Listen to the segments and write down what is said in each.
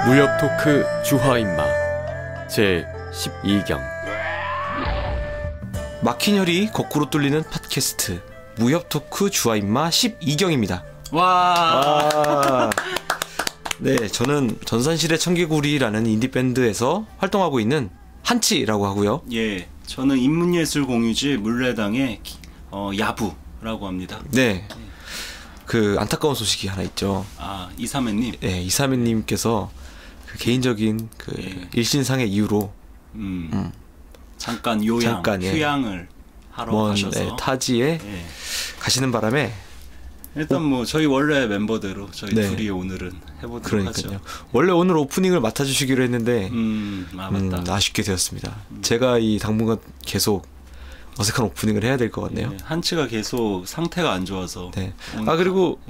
무협 토크 주화인마 제 12경. 막힌 혈이 거꾸로 뚫리는 팟캐스트 무협 토크 주화인마 12경입니다. 와. 네, 저는 전산실의 청개구리라는 인디밴드에서 활동하고 있는 한치라고 하고요. 예, 저는 인문예술공유지 물레당의 야부라고 합니다. 네, 그 안타까운 소식이 하나 있죠. 아, 이사매님. 네, 이사매님께서 그 개인적인 그 일신상의 이유로 잠깐 요양, 휴양을 하러 가셔서 타지에 가시는 바람에 일단 뭐 저희 원래 멤버대로 저희 둘이 오늘은 해보도록 하죠. 원래 오늘 오프닝을 맡아주시기로 했는데 맞다. 아쉽게 되었습니다. 제가 이 당분간 계속 어색한 오프닝을 해야 될 것 같네요. 한치가 계속 상태가 안 좋아서. 네. 그리고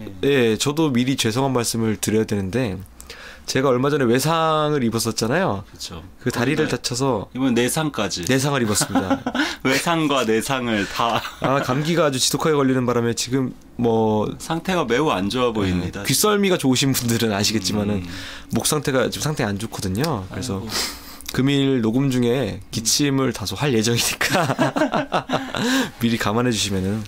저도 미리 죄송한 말씀을 드려야 되는데 제가 얼마 전에 외상을 입었었잖아요. 그렇죠. 그 다리를 다쳐서 이번 내상까지. 내상을 입었습니다. 외상과 내상을 다. 감기가 아주 지독하게 걸리는 바람에 지금 뭐 상태가 매우 안 좋아 보입니다. 귓썰미가 좋으신 분들은 아시겠지만은 목 상태가 지금 상태가 안 좋거든요. 그래서 아이고. 금일 녹음 중에 기침을 다소 할 예정이니까 미리 감안해 주시면은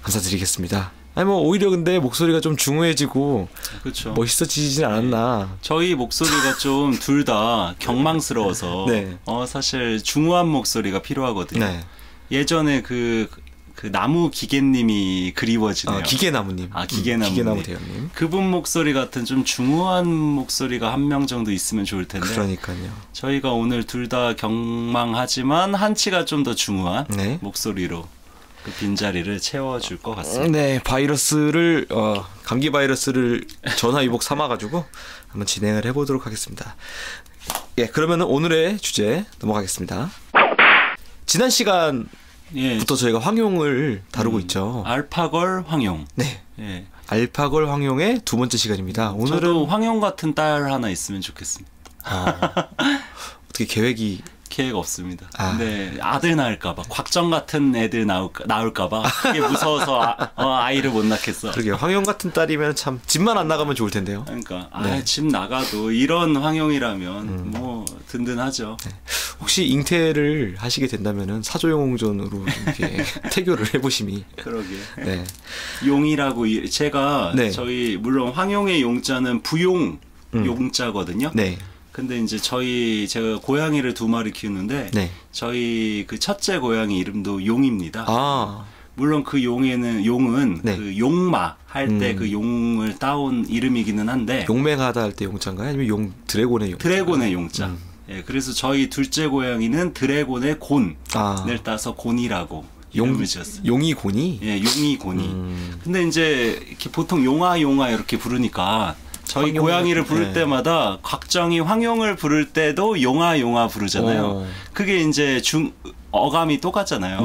감사드리겠습니다. 뭐 오히려 근데 목소리가 좀 중후해지고 그렇죠. 멋있어지진 않았나. 저희 목소리가 좀 둘 다 경망스러워서 사실 중후한 목소리가 필요하거든요. 예전에 그 나무 기계님이 그리워지네요. 기계나무님. 기계나무 대형님. 그분 목소리 같은 좀 중후한 목소리가 한 명 정도 있으면 좋을 텐데. 그러니까요. 저희가 오늘 둘 다 경망하지만 한치가 좀 더 중후한 목소리로 그 빈자리를 채워줄 것 같습니다. 네, 감기 바이러스를 전화위복 삼아가지고 한번 진행을 해보도록 하겠습니다. 예, 그러면은 오늘의 주제 넘어가겠습니다. 지난 시간부터 저희가 황용을 다루고 있죠. 알파걸 황용. 네. 알파걸 황용의 두 번째 시간입니다. 오늘은 저도 황용 같은 딸 하나 있으면 좋겠습니다. 어떻게 계획 없습니다. 근데 아들 낳을까봐, 곽정 같은 애들 나올까봐 그게 무서워서 아이를 못 낳겠어. 그러게 황용 같은 딸이면 참 집만 안 나가면 좋을 텐데요. 그러니까 집 나가도 이런 황용이라면 뭐 든든하죠. 혹시 잉태를 하시게 된다면은 사조용전으로 이렇게 태교를 해보심이. 그러게. 용이라고 제가 저희 물론 황용의 용자는 부용 용자거든요. 근데 이제 제가 고양이를 2마리 키우는데 저희 그 첫째 고양이 이름도 용입니다. 물론 그 용은 그 용마 할 때 그 용을 따온 이름이기는 한데 용맹하다 할 때 용자인가요? 아니면 드래곤의 용자? 드래곤의 용자. 그래서 저희 둘째 고양이는 드래곤의 곤을 따서 곤이라고 이름을 지었어요. 용이 곤이? 용이 곤이. 근데 이제 이렇게 보통 용아 이렇게 부르니까 저희 고양이를 부를 때마다 곽정이 황용을 부를 때도 용아 부르잖아요. 그게 이제 어감이 똑같잖아요.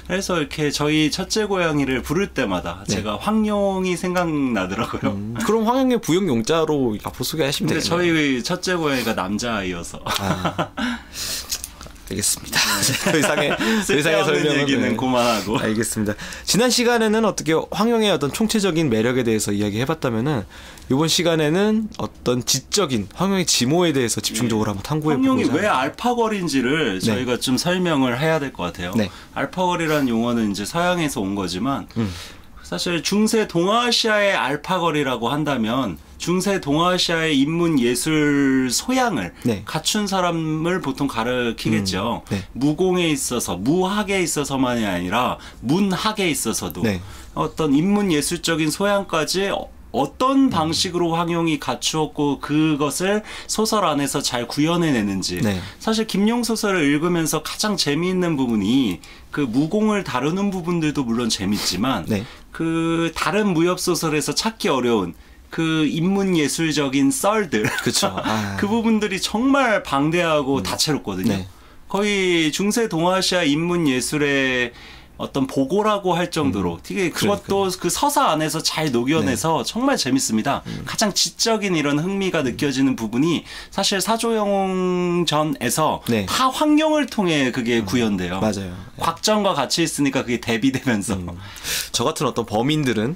그래서 이렇게 저희 첫째 고양이를 부를 때마다 제가 황용이 생각나더라고요. 그럼 황용의 부용 용자로 앞으로 소개하시면 되겠네요. 저희 첫째 고양이가 남자아이여서. 알겠습니다. 더 이상의 설명은 얘기는 그만하고. 알겠습니다. 지난 시간에는 어떻게 황용의 어떤 총체적인 매력에 대해서 이야기해봤다면은 이번 시간에는 어떤 지적인 황용의 지모에 대해서 집중적으로 한번 탐구해보고자. 황용이 왜 알파걸인지를 저희가 좀 설명을 해야 될 것 같아요. 알파걸이라는 용어는 이제 서양에서 온 거지만 사실 중세 동아시아의 알파걸이라고 한다면 중세 동아시아의 인문 예술 소양을 갖춘 사람을 보통 가리키겠죠. 무공에 있어서, 무학에 있어서만이 아니라 문학에 있어서도 어떤 인문 예술적인 소양까지 어떤 방식으로 황용이 갖추었고 그것을 소설 안에서 잘 구현해내는지. 사실 김용 소설을 읽으면서 가장 재미있는 부분이 그 무공을 다루는 부분들도 물론 재밌지만 그 다른 무협 소설에서 찾기 어려운 그 인문 예술적인 썰들 그 부분들이 정말 방대하고 다채롭거든요. 거의 중세 동아시아 인문 예술의 어떤 보고라고 할 정도로 되게 그것도 그 서사 안에서 잘 녹여내서 정말 재밌습니다. 가장 지적인 이런 흥미가 느껴지는 부분이 사실 사조영전에서 다 황용을 통해 그게 구현돼요. 맞아요. 곽정과 같이 있으니까 그게 대비되면서 저 같은 어떤 범인들은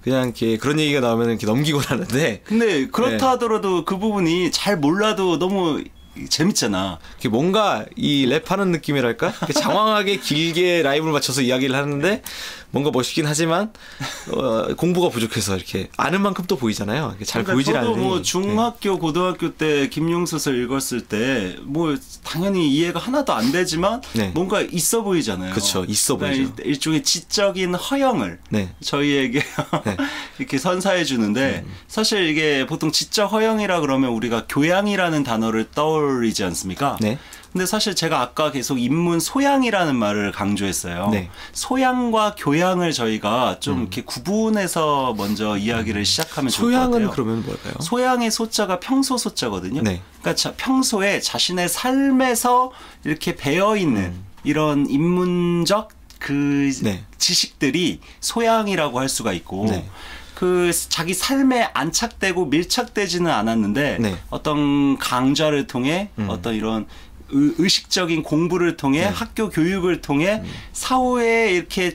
그냥 이렇게 그런 얘기가 나오면 이렇게 넘기고 나는데. 근데 그렇다 하더라도 그 부분이 잘 몰라도 너무 재밌잖아. 뭔가 이 랩하는 느낌이랄까? 장황하게 길게 라임을 맞춰서 이야기를 하는데 뭔가 멋있긴 하지만 공부가 부족해서 이렇게 아는 만큼 또 보이잖아요. 잘 보이질 않으니. 저도 뭐 중학교, 고등학교 때 김용수를 읽었을 때 뭐 당연히 이해가 하나도 안 되지만 뭔가 있어 보이잖아요. 그렇죠. 있어 보이죠. 일종의 지적인 허영을 저희에게 이렇게 선사해 주는데 사실 이게 보통 지적 허영이라 그러면 우리가 교양이라는 단어를 떠올리지 않습니까? 네. 근데 사실 제가 아까 계속 인문 소양이라는 말을 강조했어요. 네. 소양과 교양을 저희가 좀 이렇게 구분해서 먼저 이야기를 시작하면 좋을 것 같아요. 소양은 그러면 뭘까요? 소양의 소자가 평소 소자거든요. 네. 그러니까 평소에 자신의 삶에서 이렇게 배어 있는 이런 인문적 그 지식들이 소양이라고 할 수가 있고 그 자기 삶에 안착되고 밀착되지는 않았는데 어떤 강좌를 통해 어떤 이런 의식적인 공부를 통해 학교 교육을 통해 사후에 이렇게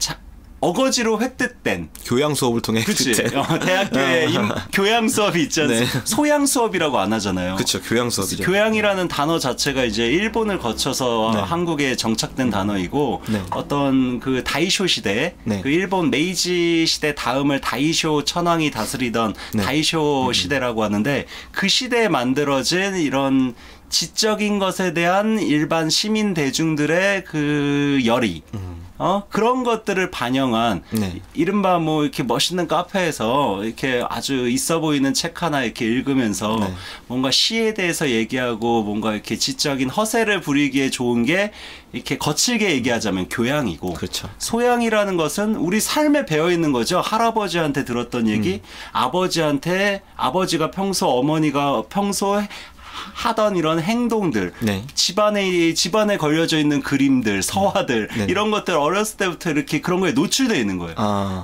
어거지로 획득된 교양 수업을 통해 획득된 대학교에 교양 수업이 있지 않습니까? 소양 수업이라고 안 하잖아요. 그렇죠. 교양 수업이죠. 교양이라는 단어 자체가 이제 일본을 거쳐서 한국에 정착된 단어이고 어떤 그 다이쇼 시대 그 일본 메이지 시대 다음을 다이쇼 천황이 다스리던 다이쇼 시대라고 하는데 그 시대에 만들어진 이런 지적인 것에 대한 일반 시민 대중들의 그 열의, 그런 것들을 반영한 이른바 뭐 이렇게 멋있는 카페에서 이렇게 아주 있어 보이는 책 하나 이렇게 읽으면서 뭔가 시에 대해서 얘기하고 뭔가 이렇게 지적인 허세를 부리기에 좋은 게 이렇게 거칠게 얘기하자면 교양이고 그렇죠. 소양이라는 것은 우리 삶에 배어 있는 거죠. 할아버지한테 들었던 얘기, 아버지가 평소 어머니가 평소에 하던 이런 행동들, 집안에 걸려져 있는 그림들, 서화들 이런 것들 어렸을 때부터 이렇게 그런 거에 노출되어 있는 거예요.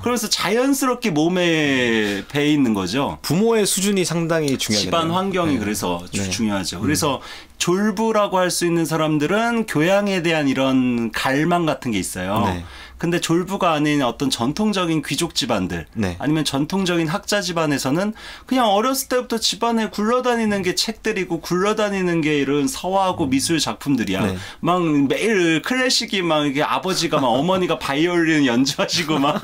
그러면서 자연스럽게 몸에 배 있는 거죠. 부모의 수준이 상당히 중요해요. 집안 환경이 그래서 중요하죠. 그래서 졸부라고 할 수 있는 사람들은 교양에 대한 이런 갈망 같은 게 있어요. 근데 졸부가 아닌 어떤 전통적인 귀족 집안들 아니면 전통적인 학자 집안에서는 그냥 어렸을 때부터 집안에 굴러다니는 게 책들이고 굴러다니는 게 이런 서화하고 미술 작품들이야. 막 매일 클래식이 막 이게 아버지가 막 어머니가 바이올린 연주하시고 막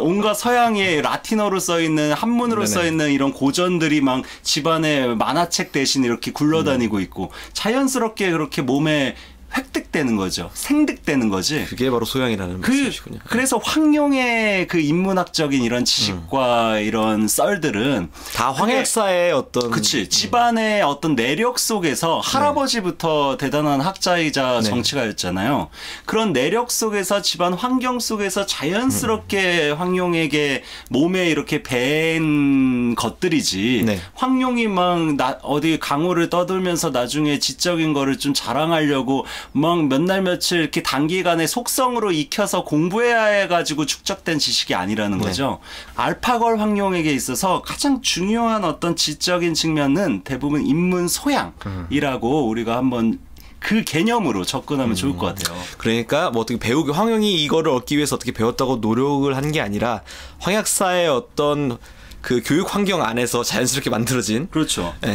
온갖 서양의 라틴어로 써 있는 한문으로 써 있는 이런 고전들이 막 집안에 만화책 대신 이렇게 굴러다니고 있고 자연스럽게 그렇게 몸에 획득되는 거죠. 생득되는 거지. 그게 바로 소양이라는 말씀이시군요. 그래서 황룡의 그 인문학적인 이런 지식과 이런 썰들은 다 황약사의 어떤 집안의 어떤 내력 속에서 할아버지부터 대단한 학자이자 정치가였잖아요. 그런 내력 속에서 집안 환경 속에서 자연스럽게 황룡에게 몸에 이렇게 밴 것들이지. 황룡이 막 어디 강호를 떠들면서 나중에 지적인 거를 좀 자랑하려고 막 몇 날 며칠 이렇게 단기간에 속성으로 익혀서 공부해야 해가지고 축적된 지식이 아니라는 거죠. 알파걸 황룡에게 있어서 가장 중요한 어떤 지적인 측면은 대부분 인문 소양이라고 우리가 한번 그 개념으로 접근하면 좋을 것 같아요. 그러니까 뭐 어떻게 황룡이 이거를 얻기 위해서 어떻게 배웠다고 노력을 한 게 아니라 황약사의 어떤 그 교육 환경 안에서 자연스럽게 만들어진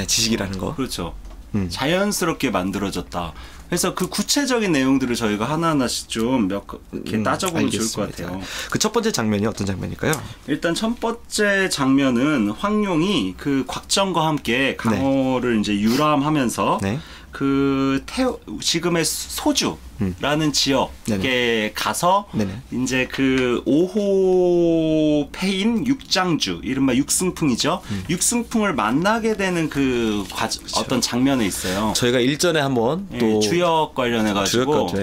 지식이라는 거. 그렇죠. 자연스럽게 만들어졌다. 그래서 그 구체적인 내용들을 저희가 하나하나씩 좀 몇 개 따져보면 좋을 것 같아요. 그 첫 번째 장면이 어떤 장면일까요? 일단 첫 번째 장면은 황룡이 그 곽정과 함께 강호를 이제 유람하면서 그 지금의 소주라는 지역에 가서 이제 그 5호 패인 육장주, 이른바 육승풍이죠. 육승풍을 만나게 되는 그 어떤 장면에 있어요. 저희가 일전에 한번 또 주역 관련해가지고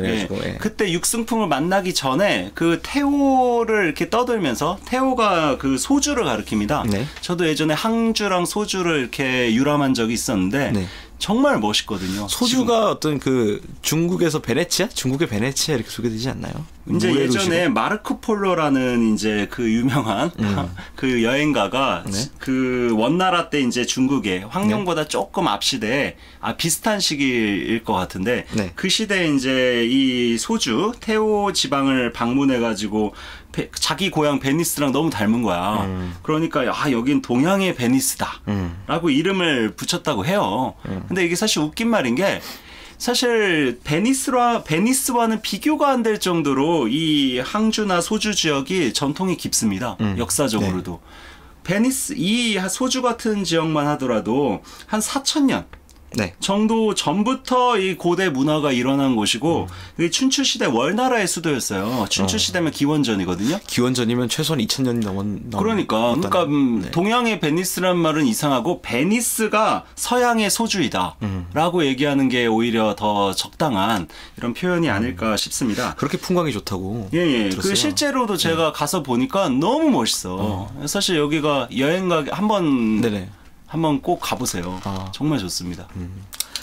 그때 육승풍을 만나기 전에 그 태호를 이렇게 떠들면서 태호가 그 소주를 가리킵니다. 저도 예전에 항주랑 소주를 이렇게 유람한 적이 있었는데 정말 멋있거든요. 소주가 어떤 그 중국에서 베네치아? 중국의 베네치아 이렇게 소개되지 않나요? 이제 예전에 마르코 폴로라는 이제 그 유명한 그 여행가가 그 원나라 때 이제 중국에 황룡보다 조금 앞 시대에 비슷한 시기일 것 같은데 그 시대에 이제 이 소주 태호 지방을 방문해 가지고 자기 고향 베니스랑 너무 닮은 거야. 그러니까 여긴 동양의 베니스다라고 이름을 붙였다고 해요. 근데 이게 사실 웃긴 말인 게 사실 베니스와는 비교가 안 될 정도로 이 항주나 소주 지역이 전통이 깊습니다. 역사적으로도. 베니스 이 소주 같은 지역만 하더라도 한 4,000년 네. 정도 전부터 이 고대 문화가 일어난 곳이고 춘추 시대 월나라의 수도였어요. 춘추 시대면 기원전이거든요. 기원전이면 최소한 2,000년이 넘은 그러니까 네. 동양의 베니스란 말은 이상하고 베니스가 서양의 소주이다라고 얘기하는 게 오히려 더 적당한 이런 표현이 아닐까 싶습니다. 그렇게 풍광이 좋다고. 예. 그 실제로도 제가 가서 보니까 너무 멋있어. 사실 여기가 여행 가기 한번 꼭 가보세요. 정말 좋습니다.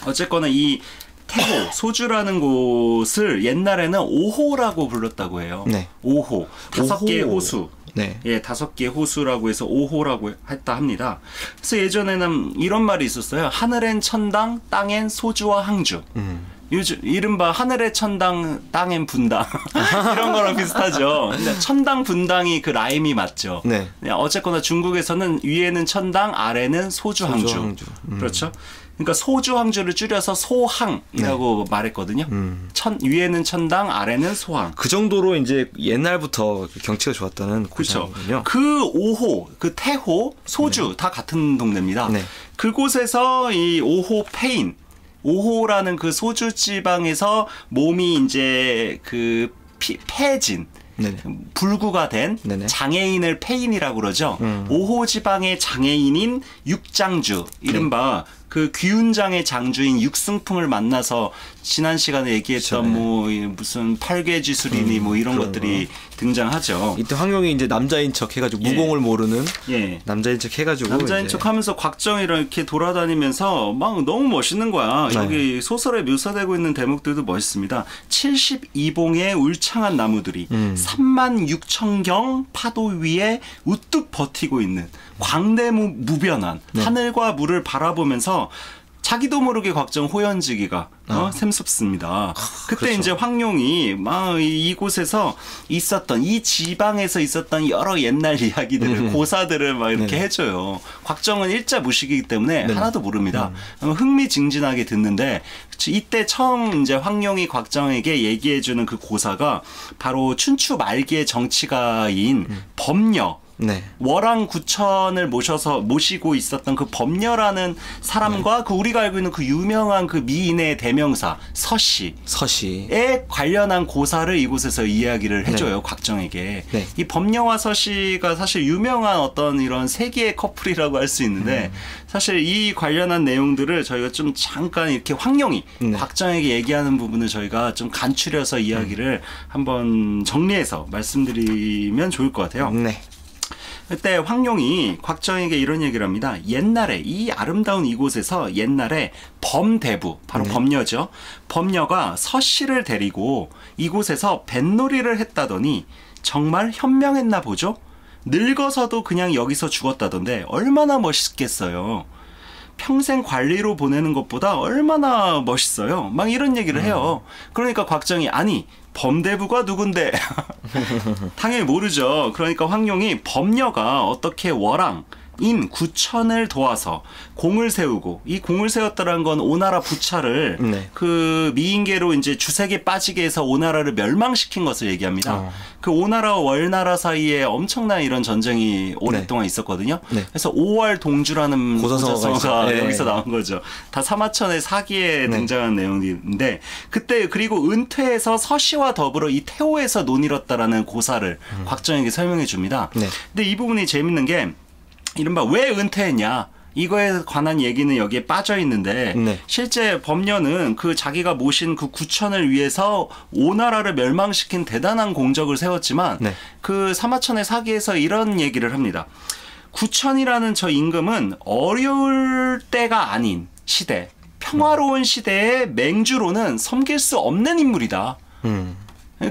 어쨌거나 이 태호, 소주라는 곳을 옛날에는 오호라고 불렀다고 해요. 네. 오호. 5개의 호수. 네. 예, 5개의 호수라고 해서 오호라고 했다 합니다. 그래서 예전에는 이런 말이 있었어요. 하늘엔 천당, 땅엔 소주와 항주. 요즘 이른바 하늘의 천당, 땅엔 분당 이런 거랑 비슷하죠. 근데 천당 분당이 그 라임이 맞죠. 네. 어쨌거나 중국에서는 위에는 천당, 아래는 소주 항주. 그렇죠. 그러니까 소주 항주를 줄여서 소항이라고 말했거든요. 위에는 천당, 아래는 소항. 그 정도로 이제 옛날부터 경치가 좋았다는 고장이군요. 그 오호, 그 태호, 소주 다 같은 동네입니다. 네. 그곳에서 이 오호 페인 오호라는 그 소주 지방에서 몸이 이제 그 폐진 불구가 된 장애인을 폐인이라고 그러죠. 오호 지방의 장애인인 육장주, 이른바 그 귀운장의 장주인 육승풍을 만나서 지난 시간에 얘기했던 뭐 무슨 팔괘지술이니 뭐 이런 것들이 등장하죠. 이때 황룡이 이제 남자인 척 해가지고 무공을 모르는 남자인 척 해가지고 남자인 척 하면서 곽정이랑 이렇게 돌아다니면서 막 너무 멋있는 거야. 여기 소설에 묘사되고 있는 대목들도 멋있습니다. 72봉의 울창한 나무들이 36,000경 파도 위에 우뚝 버티고 있는 광대무변한 하늘과 물을 바라보면서 자기도 모르게 곽정 호연지기가 샘솟습니다. 그때 그렇죠. 이제 황룡이 막 이곳에서 있었던 이 지방에서 있었던 여러 옛날 이야기들을 고사들을 막 이렇게 해줘요. 곽정은 일자 무식이기 때문에 하나도 모릅니다. 흥미진진하게 듣는데 이때 처음 이제 황룡이 곽정에게 얘기해주는 그 고사가 바로 춘추 말기의 정치가인 범녀. 월왕 구천을 모시고 있었던 그 범녀라는 사람과 그 우리가 알고 있는 그 유명한 그 미인의 대명사 서씨에 관련한 고사를 이곳에서 이야기를 해줘요. 곽정에게. 이 범녀와 서씨가 사실 유명한 어떤 이런 세계의 커플이라고 할 수 있는데 사실 이 관련한 내용들을 저희가 좀 잠깐 이렇게 황룡이 곽정에게 얘기하는 부분을 저희가 좀 간추려서 이야기를 한번 정리해서 말씀드리면 좋을 것 같아요. 그때 황룡이 곽정에게 이런 얘기를 합니다. 옛날에 이 아름다운 이곳에서 옛날에 범대부, 바로 범녀죠. 범녀가 서씨를 데리고 이곳에서 뱃놀이를 했다더니 정말 현명했나 보죠? 늙어서도 그냥 여기서 죽었다던데 얼마나 멋있겠어요. 평생 관리로 보내는 것보다 얼마나 멋있어요. 막 이런 얘기를 해요. 그러니까 곽정이 아니 범대부가 누군데? 당연히 모르죠. 그러니까 황룡이 범녀가 어떻게 월왕인 구천을 도와서 공을 세우고 이 공을 세웠다는 건 오나라 부차를 그 미인계로 이제 주색에 빠지게 해서 오나라를 멸망시킨 것을 얘기합니다. 그 오나라와 월나라 사이에 엄청난 이런 전쟁이 오랫동안 있었거든요. 그래서 5월 동주라는 고사성어가 여기서 나온 거죠. 다 사마천의 사기에 등장한 내용인데 그때 그리고 은퇴해서 서씨와 더불어 이 태호에서 논이뤘다라는 고사를 곽정에게 설명해 줍니다. 근데 이 부분이 재밌는 게 이른바 왜 은퇴했냐 이거에 관한 얘기는 여기에 빠져 있는데 실제 범녀는 그 자기가 모신 그 구천을 위해서 오나라를 멸망시킨 대단한 공적을 세웠지만 그 사마천의 사기에서 이런 얘기를 합니다. 구천이라는 저 임금은 어려울 때가 아닌 시대, 평화로운 시대에 맹주로는 섬길 수 없는 인물이다.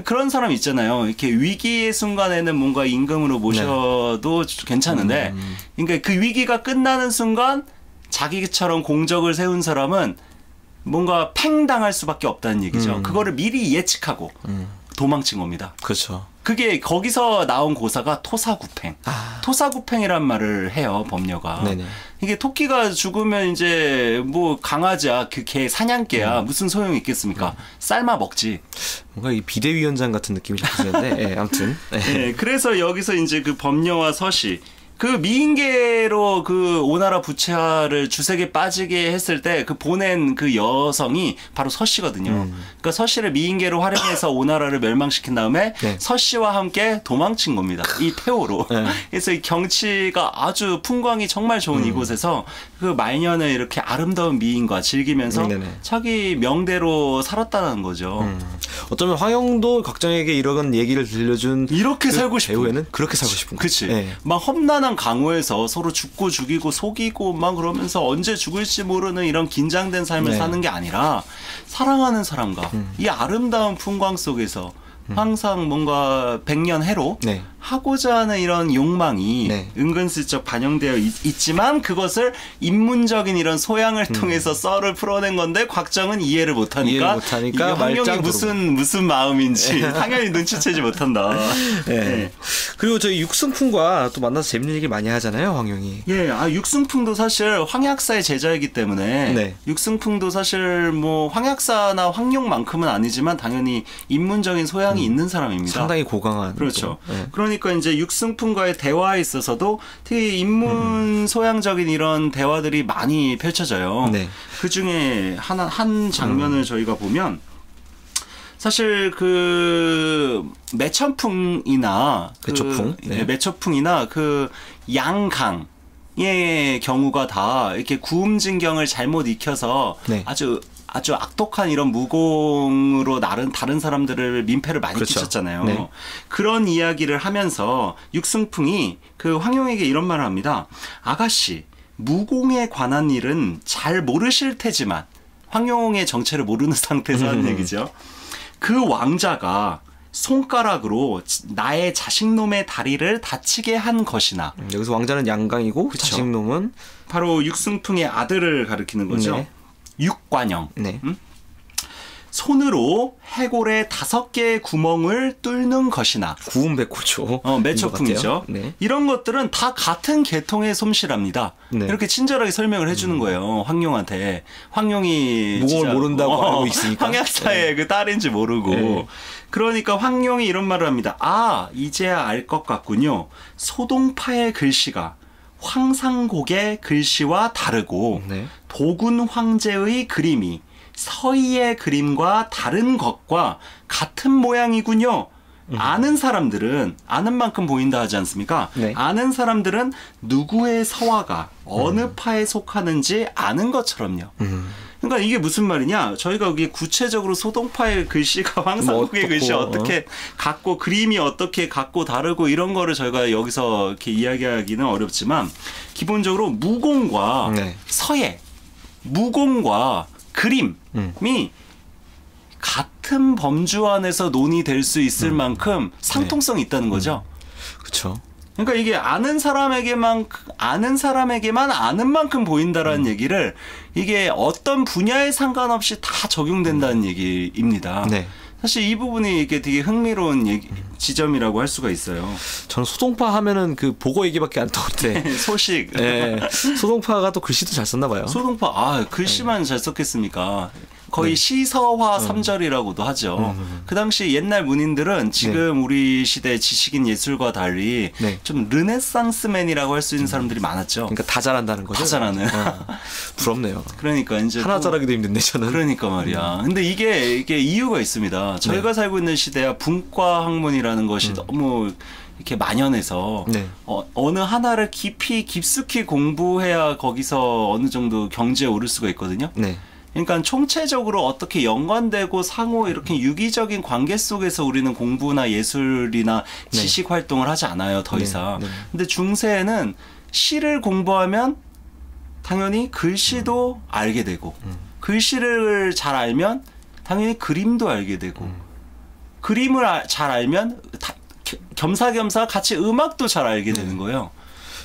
그런 사람 있잖아요. 이렇게 위기의 순간에는 뭔가 임금으로 모셔도 괜찮은데, 그러니까 그 위기가 끝나는 순간 자기처럼 공적을 세운 사람은 뭔가 팽당할 수밖에 없다는 얘기죠. 그거를 미리 예측하고 도망친 겁니다. 그렇죠. 그게 거기서 나온 고사가 토사구팽. 토사구팽이란 말을 해요, 범녀가. 네네. 이게 토끼가 죽으면 이제 뭐 강아지야, 그 개 사냥개야 무슨 소용이 있겠습니까? 삶아 먹지. 뭔가 이 비대위원장 같은 느낌이 좀 드는데, 예, 아무튼. 네, 그래서 여기서 이제 그 범녀와 서씨. 그 미인계로 그 오나라 부채화를 주색에 빠지게 했을 때 그 보낸 그 여성이 바로 서씨거든요. 그러니까 서씨를 미인계로 활용해서 오나라를 멸망시킨 다음에 네. 서씨와 함께 도망친 겁니다. 이 태호로. 네. 그래서 이 경치가 아주 풍광이 정말 좋은 이곳에서 그 말년을 이렇게 아름다운 미인과 즐기면서 네네. 자기 명대로 살았다는 거죠. 어쩌면 황영도 각정에게 이런 얘기를 들려준 이렇게 그 살고 싶은 배우에는 그렇게 살고 싶은 거죠. 그치. 네. 막 험난한 강호에서 서로 죽고 죽이고 속이고 막 그러면서 언제 죽을지 모르는 이런 긴장된 삶을 네. 사는 게 아니라 사랑하는 사람과 이 아름다운 풍광 속에서 항상 뭔가 백년해로 네. 하고자 하는 이런 욕망이 네. 은근슬쩍 반영되어 있지만 그것을 인문적인 이런 소양을 통해서 썰을 풀어낸 건데 곽정은 이해를 못하니까 이게 황룡이 무슨 마음인지 당연히 눈치채지 못한다. 네. 네. 그리고 저희 육승풍과 또 만나서 재밌는 얘기 많이 하잖아요, 황룡이. 예, 육승풍도 사실 황약사의 제자이기 때문에 네. 육승풍도 사실 뭐 황약사나 황룡만큼은 아니지만 당연히 인문적인 소양이 있는 사람입니다. 상당히 고강한. 그렇죠. 네. 그러니까 이제 육승풍과의 대화에 있어서도 되게 인문 소양적인 이런 대화들이 많이 펼쳐져요. 네. 그 중에 한 장면을 저희가 보면 사실 그 매천풍이나 매초풍, 네. 매초풍이나 그 양강의 경우가 다 이렇게 구음진경을 잘못 익혀서 네. 아주 악독한 이런 무공으로 다른 사람들을 민폐를 많이 그렇죠. 끼쳤잖아요. 네. 그런 이야기를 하면서 육승풍이 그 황룡에게 이런 말을 합니다. 아가씨, 무공에 관한 일은 잘 모르실 테지만 황룡의 정체를 모르는 상태에서 하는 얘기죠. 그 왕자가 손가락으로 나의 자식놈의 다리를 다치게 한 것이나 여기서 왕자는 양강이고 그쵸. 자식놈은 바로 육승풍의 아들을 가리키는 거죠. 네. 육관영. 네. 손으로 해골의 5개의 구멍을 뚫는 것이나 구운백호죠. 매초풍이죠. 네. 이런 것들은 다 같은 계통의 솜씨랍니다. 네. 이렇게 친절하게 설명을 해주는 거예요. 황룡한테. 황룡이 무공을 모른다고 알고 있으니까. 황약사의 네. 그 딸인지 모르고. 네. 그러니까 황룡이 이런 말을 합니다. 이제야 알 것 같군요. 소동파의 글씨가 황상곡의 글씨와 다르고 네. 도군 황제의 그림이 서희의 그림과 다른 것과 같은 모양이군요. 아는 사람들은 아는 만큼 보인다 하지 않습니까? 네. 아는 사람들은 누구의 서화가 어느 파에 속하는지 아는 것처럼요. 그러니까 이게 무슨 말이냐? 저희가 여기 구체적으로 소동파의 글씨가 황상국의 글씨 어떻게 같고 그림이 어떻게 같고 다르고 이런 거를 저희가 여기서 이렇게 이야기하기는 어렵지만 기본적으로 무공과 네. 서예, 무공과 그림이 같은 범주 안에서 논의될 수 있을 만큼 상통성이 있다는 거죠. 그렇죠. 그러니까 이게 아는 사람에게만 아는 만큼 보인다라는 얘기를 이게 어떤 분야에 상관없이 다 적용된다는 얘기입니다. 네. 사실 이 부분이 이게 되게 흥미로운 지점이라고 할 수가 있어요. 저는 소동파 하면은 그 보고 얘기밖에 안 떠오르는데 소식. 네. 소동파가 또 글씨도 잘 썼나 봐요. 소동파 글씨만 잘 썼겠습니까? 거의 시서화 3절이라고도 하죠. 그 당시 옛날 문인들은 지금 우리 시대 지식인 예술과 달리 좀 르네상스맨이라고 할 수 있는 사람들이 많았죠. 그러니까 다 잘한다는 거죠. 다 잘하는. 부럽네요. 그러니까 이제 하나 잘하기도 힘든데 저는. 그러니까 말이야. 근데 이게 이유가 있습니다. 저희가 살고 있는 시대야 분과 학문이라는 것이 너무 이렇게 만연해서 어느 하나를 깊숙이 공부해야 거기서 어느 정도 경지에 오를 수가 있거든요. 네. 그러니까 총체적으로 어떻게 연관되고 상호 이렇게 유기적인 관계 속에서 우리는 공부나 예술이나 지식 활동을 하지 않아요, 더 이상. 근데 중세에는 시를 공부하면 당연히 글씨도 알게 되고 글씨를 잘 알면 당연히 그림도 알게 되고 그림을 잘 알면 겸사겸사 같이 음악도 잘 알게 되는 거예요.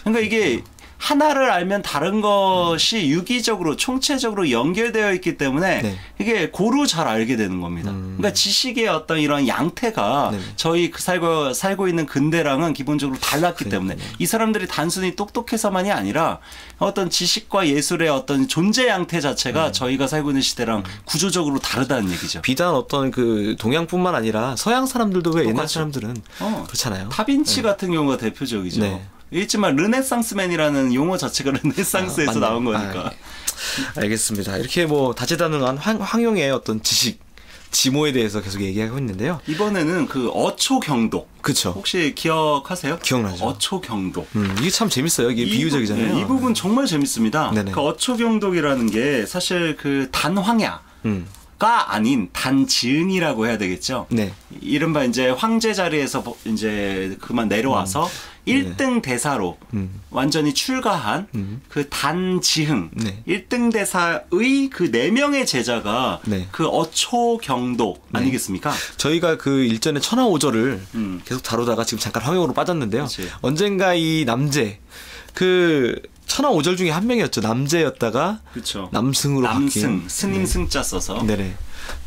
그러니까 이게 하나를 알면 다른 것이 유기적으로 총체적으로 연결되어 있기 때문에 네. 이게 고루 잘 알게 되는 겁니다. 그러니까 지식의 어떤 이런 양태가 네. 저희 살고 있는 근대랑은 기본적으로 달랐기 때문에 이 사람들이 단순히 똑똑해서만이 아니라 어떤 지식과 예술의 어떤 존재 양태 자체가 저희가 살고 있는 시대랑 구조적으로 다르다는 얘기죠. 비단 어떤 그 동양뿐만 아니라 서양 사람들도 왜 옛날 사람들은 그렇잖아요. 다빈치 같은 경우가 대표적이죠. 네. 있지만 르네상스맨이라는 용어 자체가 르네상스에서 나온 거니까. 알겠습니다. 이렇게 뭐 다재다능한 황용의 어떤 지식, 지모에 대해서 계속 얘기하고 있는데요. 이번에는 그 어초경독. 그렇죠. 혹시 기억하세요? 기억나죠. 어초경독. 이게 참 재밌어요. 이게 비유적이잖아요. 네, 이 부분 정말 재밌습니다. 네네. 그 어초경독이라는 게 사실 그 단황야. 가 아닌 단지응이라고 해야 되겠죠. 네. 이른바 이제 황제 자리에서 이제 그만 내려와서 1등 대사로 완전히 출가한 그 단지흥 네. 1등 대사의 그 4명의 제자가 네. 그 어초경독 아니겠습니까? 저희가 그 일전에 천하오절을 계속 다루다가 지금 잠깐 황용으로 빠졌는데요. 그치. 언젠가 이 남재 그 천하오절 중에 한 명이었죠. 남재였다가 그쵸. 남승으로 바뀐. 스님 승자 써서. 네네.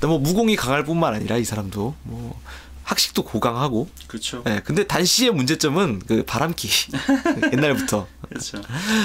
뭐 무공이 강할 뿐만 아니라 이 사람도 뭐 학식도 고강하고. 그렇죠. 네, 근데 단씨의 문제점은 그 바람기. 옛날부터. 그렇죠.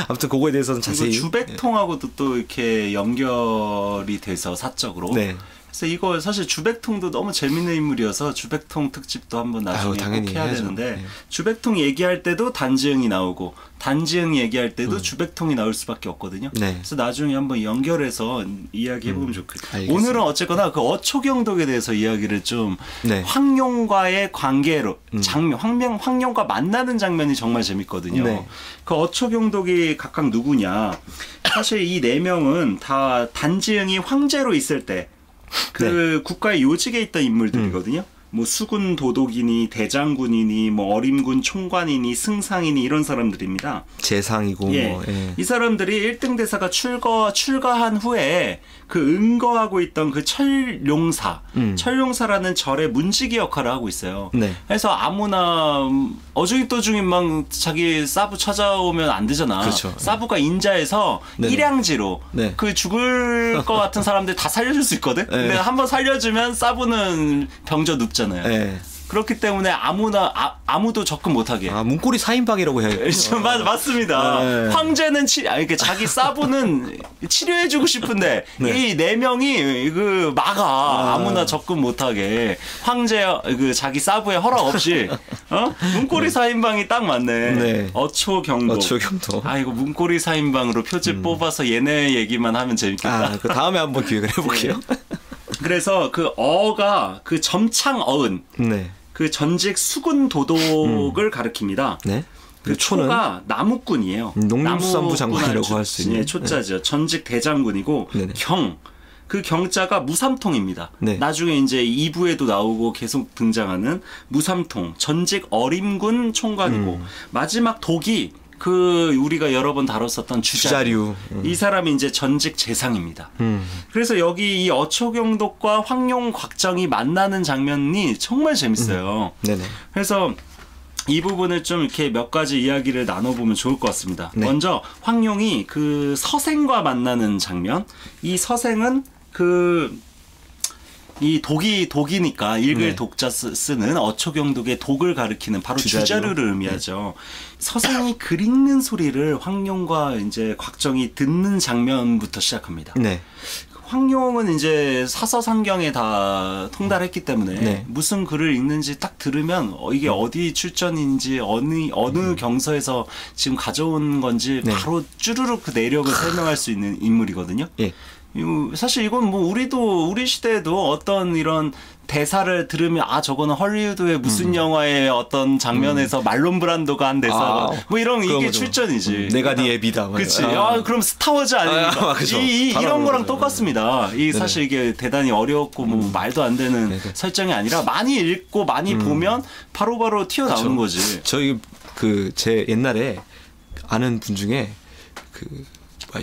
아무튼 그거에 대해서는 자세히. 주백통하고도 또 이렇게 연결이 돼서 사적으로. 네. 그래서 이거 사실 주백통도 너무 재밌는 인물이어서 주백통 특집도 한번 나중에 꼭 해야 해야죠. 되는데 네. 주백통 얘기할 때도 단지응이 나오고 단지응 얘기할 때도 주백통이 나올 수밖에 없거든요. 네. 그래서 나중에 한번 연결해서 이야기해보면 좋겠어요. 알겠습니다. 오늘은 어쨌거나 그 어초경독에 대해서 이야기를 좀 네. 황룡과의 관계로 장면, 황룡과 만나는 장면이 정말 재밌거든요. 네. 그 어초경독이 각각 누구냐? 사실 이 4명은 다 단지응이 황제로 있을 때 그 국가의 요직에 있던 인물들이거든요. 뭐 수군 도독이니 대장군이니 뭐 어림군 총관이니 승상이니 이런 사람들입니다. 재상이고 예. 뭐. 예. 이 사람들이 1등 대사가 출가한 후에 그 은거하고 있던 그 철룡사라는 절의 문지기 역할을 하고 있어요. 네. 그래서 아무나 어중이또중이 막 자기 사부 찾아오면 안 되잖아. 그렇죠. 사부가 인자해서 네네. 일양지로 네. 그 죽을 것 같은 사람들 다 살려줄 수 있거든. 네. 근데 한번 살려주면 사부는 병져 눕잖아요. 네. 그렇기 때문에 아무도 접근 못하게. 아, 문고리 4인방이라고 해야겠죠. 맞습니다. 네. 황제는 그러니까 자기 사부는 치료해주고 싶은데 네. 이 4명이 그 막아 아무나 접근 못하게 황제 그 자기 사부의 허락 없이 문고리 4인방이 딱 맞네. 네. 어초경도. 아 이거 문고리 4인방으로 표지 뽑아서 얘네 얘기만 하면 재밌겠다. 아, 그 다음에 한번 기획을 해볼게요. 그래서 그 어가 그 점창어은 네. 그 전직 수군 도독을 가리킵니다. 네. 그 초가 나무꾼이에요. 농림수산부 장관이라고 할 수 있는. 네, 초자죠. 전직 대장군이고 네네. 그 경자가 무삼통입니다. 네. 나중에 이제 2부에도 나오고 계속 등장하는 무삼통, 전직 어림군 총관이고 마지막 독이 그 우리가 여러 번 다뤘었던 주자류. 이 사람이 이제 전직 재상입니다. 그래서 여기 이 어초경독과 황룡곽정이 만나는 장면이 정말 재밌어요. 네네. 그래서 이 부분을 좀 이렇게 몇 가지 이야기를 나눠보면 좋을 것 같습니다. 네. 먼저 황룡이 그 서생과 만나는 장면. 이 서생은 이 독이니까 읽을 네. 독자 쓰는 어초경독의 독을 가리키는 바로 주자류를 의미하죠. 서생이 글 읽는 소리를 황룡과 이제 곽정이 듣는 장면부터 시작합니다. 네. 황룡은 이제 사서상경에 다 통달했기 때문에 네. 무슨 글을 읽는지 딱 들으면 이게 어디 출전인지 어느 경서에서 지금 가져온 건지 네. 바로 쭈르륵 그 내력을 설명할 수 있는 인물이거든요. 예. 사실 이건 뭐 우리 시대에도 어떤 이런 대사를 들으면 저거는 헐리우드의 무슨 영화의 어떤 장면에서 말론 브란도가 한 대사가 뭐 이런 이게 출전이지. 내가 네 애비다. 그렇지. 그럼 스타워즈 아닙니까? 이런 거랑 똑같습니다. 사실 이게 대단히 어렵고 뭐 말도 안 되는 설정이 아니라 많이 읽고 많이 보면 바로바로 튀어나오는 거지. 저희 제 옛날에 아는 분 중에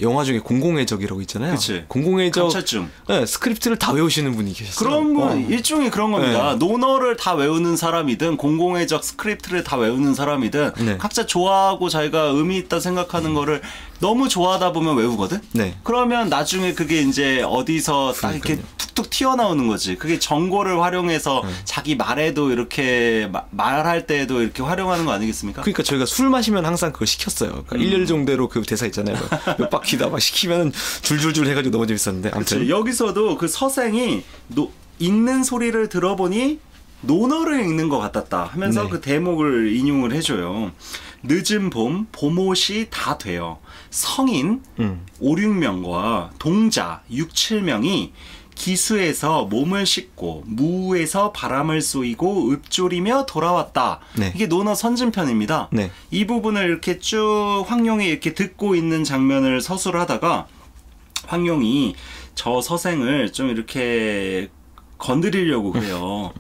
영화 중에 공공의 적이라고 있잖아요. 그치. 공공의 적 감찰증. 네, 스크립트를 다 외우시는 분이 계셨어요. 그런 분 일종의 그런 겁니다. 네. 논어를 다 외우는 사람이든 공공의 적 스크립트를 다 외우는 사람이든 네. 각자 좋아하고 자기가 의미 있다 생각하는 거를 너무 좋아하다 보면 외우거든. 네. 그러면 나중에 그게 이제 어디서 딱 이렇게 툭툭 튀어나오는 거지. 그게 정보를 활용해서 자기 말에도 이렇게 말할 때에도 이렇게 활용하는 거 아니겠습니까? 그러니까 저희가 술 마시면 항상 그거 시켰어요. 그러니까 일렬 정도로 그 대사 있잖아요. 몇 바퀴다 막 시키면 줄줄줄 해가지고 너무 재밌었는데. 아무튼 그치. 여기서도 그 서생이 읽는 소리를 들어보니 논어를 읽는 것 같았다 하면서 네. 그 대목을 인용을 해줘요. 늦은 봄, 봄옷이 다 되어 성인 5, 6명과 동자 6, 7명이 기수에서 몸을 씻고 무에서 바람을 쏘이고 읊조리며 돌아왔다. 네. 이게 논어 선진편입니다. 네. 이 부분을 이렇게 쭉 황룡이 이렇게 듣고 있는 장면을 서술을 하다가 황룡이 저 서생을 좀 이렇게 건드리려고 그래요.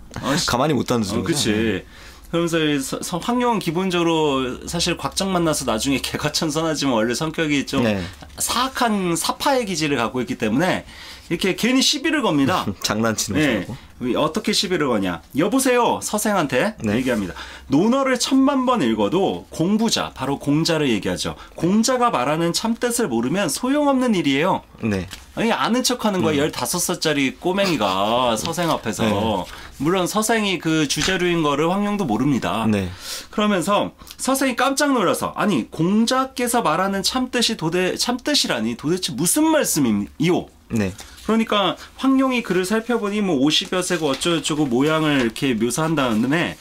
가만히 못 던지는 거죠. 그치. 그러면서 황룡은 기본적으로 사실 곽정 만나서 나중에 개과천선하지만 원래 성격이 좀 네. 사악한 사파의 기질을 갖고 있기 때문에 이렇게 괜히 시비를 겁니다. 장난치는 네. 거고. 어떻게 시비를 거냐. 여보세요. 서생한테 네. 얘기합니다. 논어를 1000만 번 읽어도 공부자, 바로 공자를 얘기하죠. 공자가 말하는 참뜻을 모르면 소용없는 일이에요. 네. 아니 아는 척하는 거야. 15살짜리 꼬맹이가 서생 앞에서. 네. 물론 서생이 그 주재료인 거를 황룡도 모릅니다. 네. 그러면서 서생이 깜짝 놀라서 아니 공자께서 말하는 참뜻이 참뜻이라니 도대체 무슨 말씀이요? 네. 그러니까 황룡이 글을 살펴보니 뭐 50여 세고 어쩌고저쩌고 모양을 이렇게 묘사한 다음에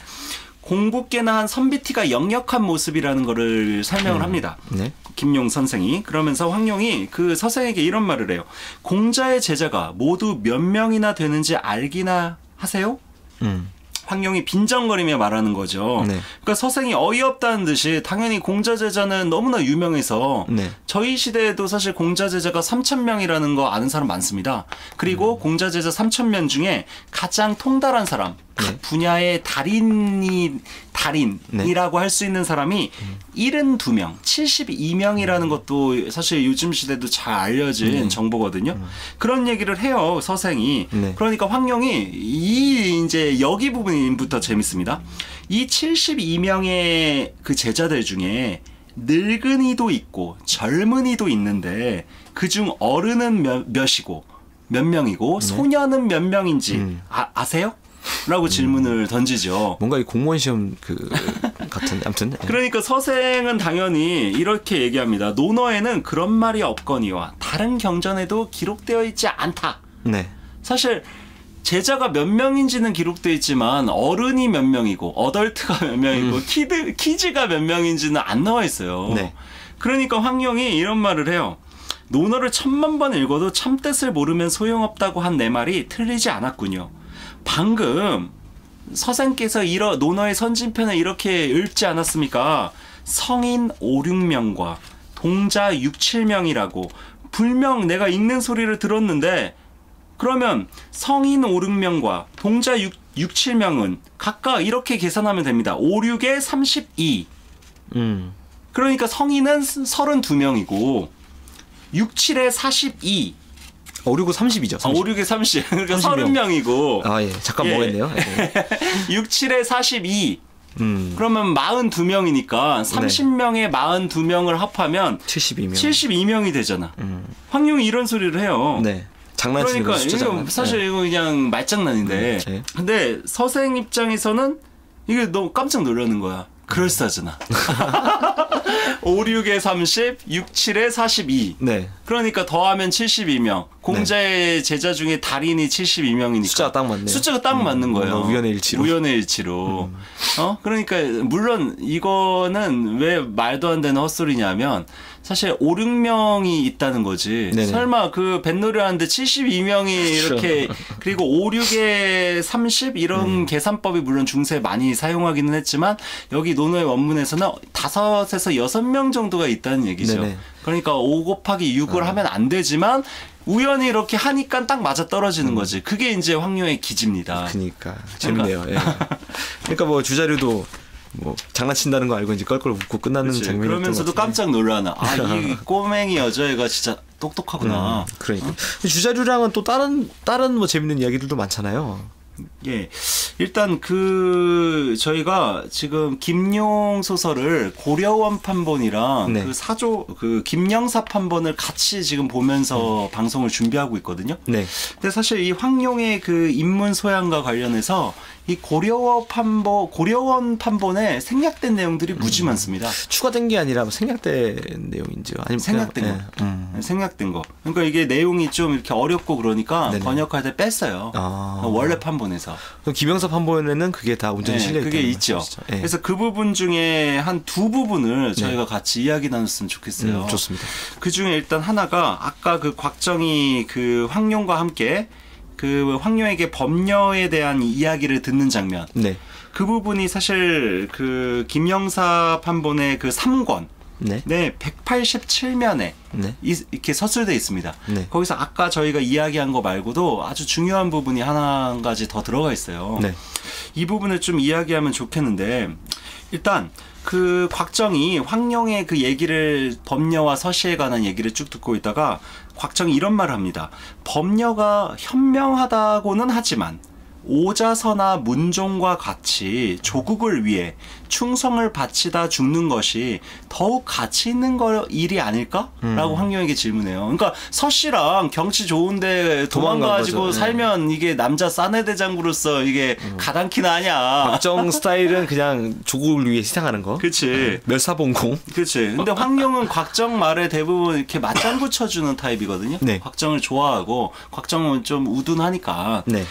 공부께나 한 선비티가 역력한 모습이라는 거를 설명을 합니다. 네. 김용 선생이. 그러면서 황룡이 그 서생에게 이런 말을 해요. 공자의 제자가 모두 몇 명이나 되는지 알기나 하세요? 황룡이 빈정거리며 말하는 거죠. 네. 그러니까 서생이 어이없다는 듯이 당연히 공자 제자는 너무나 유명해서 네. 저희 시대에도 사실 공자 제자가 3,000명이라는 거 아는 사람 많습니다. 그리고 공자 제자 3,000명 중에 가장 통달한 사람, 각 분야의 달인이라고 할 수 있는 사람이 72명, 72명이라는 것도 사실 요즘 시대도 잘 알려진 정보거든요. 그런 얘기를 해요, 서생이. 네. 그러니까 황룡이 이제 여기 부분부터 재밌습니다. 이 72명의 그 제자들 중에 늙은이도 있고 젊은이도 있는데 그중 어른은 몇이고 몇 명이고 소년은 몇 명인지 아세요? 라고 질문을 던지죠. 뭔가 이 공무원 시험 그 같은 아무튼. 그러니까 서생은 당연히 이렇게 얘기합니다. 논어에는 그런 말이 없거니와 다른 경전에도 기록되어 있지 않다. 네. 사실 제자가 몇 명인지는 기록되어 있지만 어른이 몇 명이고 어덜트가 몇 명이고 키즈가 몇 명인지는 안 나와 있어요. 네. 그러니까 황룡이 이런 말을 해요. 논어를 1000만 번 읽어도 참뜻을 모르면 소용없다고 한 내 말이 틀리지 않았군요. 방금 서생께서 논어의 선진편을 이렇게 읽지 않았습니까? 성인 5, 6명과 동자 6, 7명이라고 분명 내가 읽는 소리를 들었는데 그러면 성인 5, 6명과 동자 6, 7명은 각각 이렇게 계산하면 됩니다. 5, 6에 32. 그러니까 성인은 32명이고 6, 7에 42. 5, 6, 30이죠. 30. 5, 6에 30. 그러니까 30명. 30명이고. 아, 예. 잠깐 뭐겠네요. 예. 6, 7에 42. 그러면 42명이니까 30명에 42명을 합하면 72명. 72명이 되잖아. 황룡이 이런 소리를 해요. 네. 장난치는 그러니까 숫자잖아요. 이거 사실 이거 그냥 말장난인데. 네. 근데 서생 입장에서는 이게 너무 깜짝 놀라는 거야. 그럴싸하잖아. 5, 6에 30, 6, 7에 42. 네. 그러니까 더하면 72명. 공자의 제자 중에 달인이 72명이니까. 숫자가 딱 맞네요. 숫자가 딱 맞는 거예요. 우연의 일치로. 우연의 일치로. 그러니까 물론 이거는 왜 말도 안 되는 헛소리냐면 사실 5, 6명이 있다는 거지. 네네. 설마 그 뱃놀이 하는데 72명이 이렇게 그리고 5, 6에 30 이런 계산법이 물론 중세에 많이 사용하기는 했지만 여기 논어의 원문에서는 5에서 6명 정도가 있다는 얘기죠. 네네. 그러니까 5 곱하기 6을 하면 안 되지만 우연히 이렇게 하니까 딱 맞아 떨어지는 거지. 그게 이제 황룡의 기지입니다. 그러니까 재밌네요. 예. 그러니까 뭐 주자료도 뭐 장난친다는 거 알고 이제 껄껄 웃고 끝나는 장면이 그러면서도 깜짝 놀라나. 아, 이 꼬맹이 여자애가 진짜 똑똑하구나. 그러니까 주자류랑은 또 다른 뭐 재밌는 이야기들도 많잖아요. 예, 일단 저희가 지금 김용 소설을 고려원 판본이랑 네. 그 사조 김영사 판본을 같이 지금 보면서 방송을 준비하고 있거든요. 네. 근데 사실 이 황룡의 그 인문 소양과 관련해서 이 고려원 판본에 생략된 내용들이 무지 많습니다. 추가된 게 아니라 뭐 생략된 내용인지요? 아니면 생략된 거. 생략된 거. 그러니까 이게 내용이 좀 이렇게 어렵고 그러니까 네네. 번역할 때 뺐어요. 원래 판본에서. 그럼 김영사 판본에는 그게 다 온전히 실려 있다는 그게 있죠. 네. 그래서 그 부분 중에 한 두 부분을 저희가 같이 이야기 나눴으면 좋겠어요. 좋습니다. 그 중에 일단 하나가 아까 그 곽정이 그 황룡과 함께 그 황룡에게 법녀에 대한 이야기를 듣는 장면. 네. 그 부분이 사실 그 김영사 판본의 그 3권. 네. 187면에 네. 이렇게 서술되어 있습니다. 네. 거기서 아까 저희가 이야기한 거 말고도 아주 중요한 부분이 한 가지 더 들어가 있어요. 네. 이 부분을 좀 이야기하면 좋겠는데 일단 그 곽정이 황룡의 그 얘기를 법녀와 서시에 관한 얘기를 쭉 듣고 있다가 곽정이 이런 말을 합니다. 법녀가 현명하다고는 하지만 오자서나 문종과 같이 조국을 위해 충성을 바치다 죽는 것이 더욱 가치 있는 일이 아닐까? 라고 황룡에게 질문해요. 그러니까 서씨랑 경치 좋은데 도망가가지고 살면 이게 남자 사내대장부로서 이게 가당키나 하냐. 곽정 스타일은 그냥 조국을 위해 희생하는 거. 그치. 멸사봉공. 그치. 근데 황룡은 곽정 말에 대부분 이렇게 맞장구 쳐주는 타입이거든요. 네. 곽정을 좋아하고 곽정은 좀 우둔하니까. 네.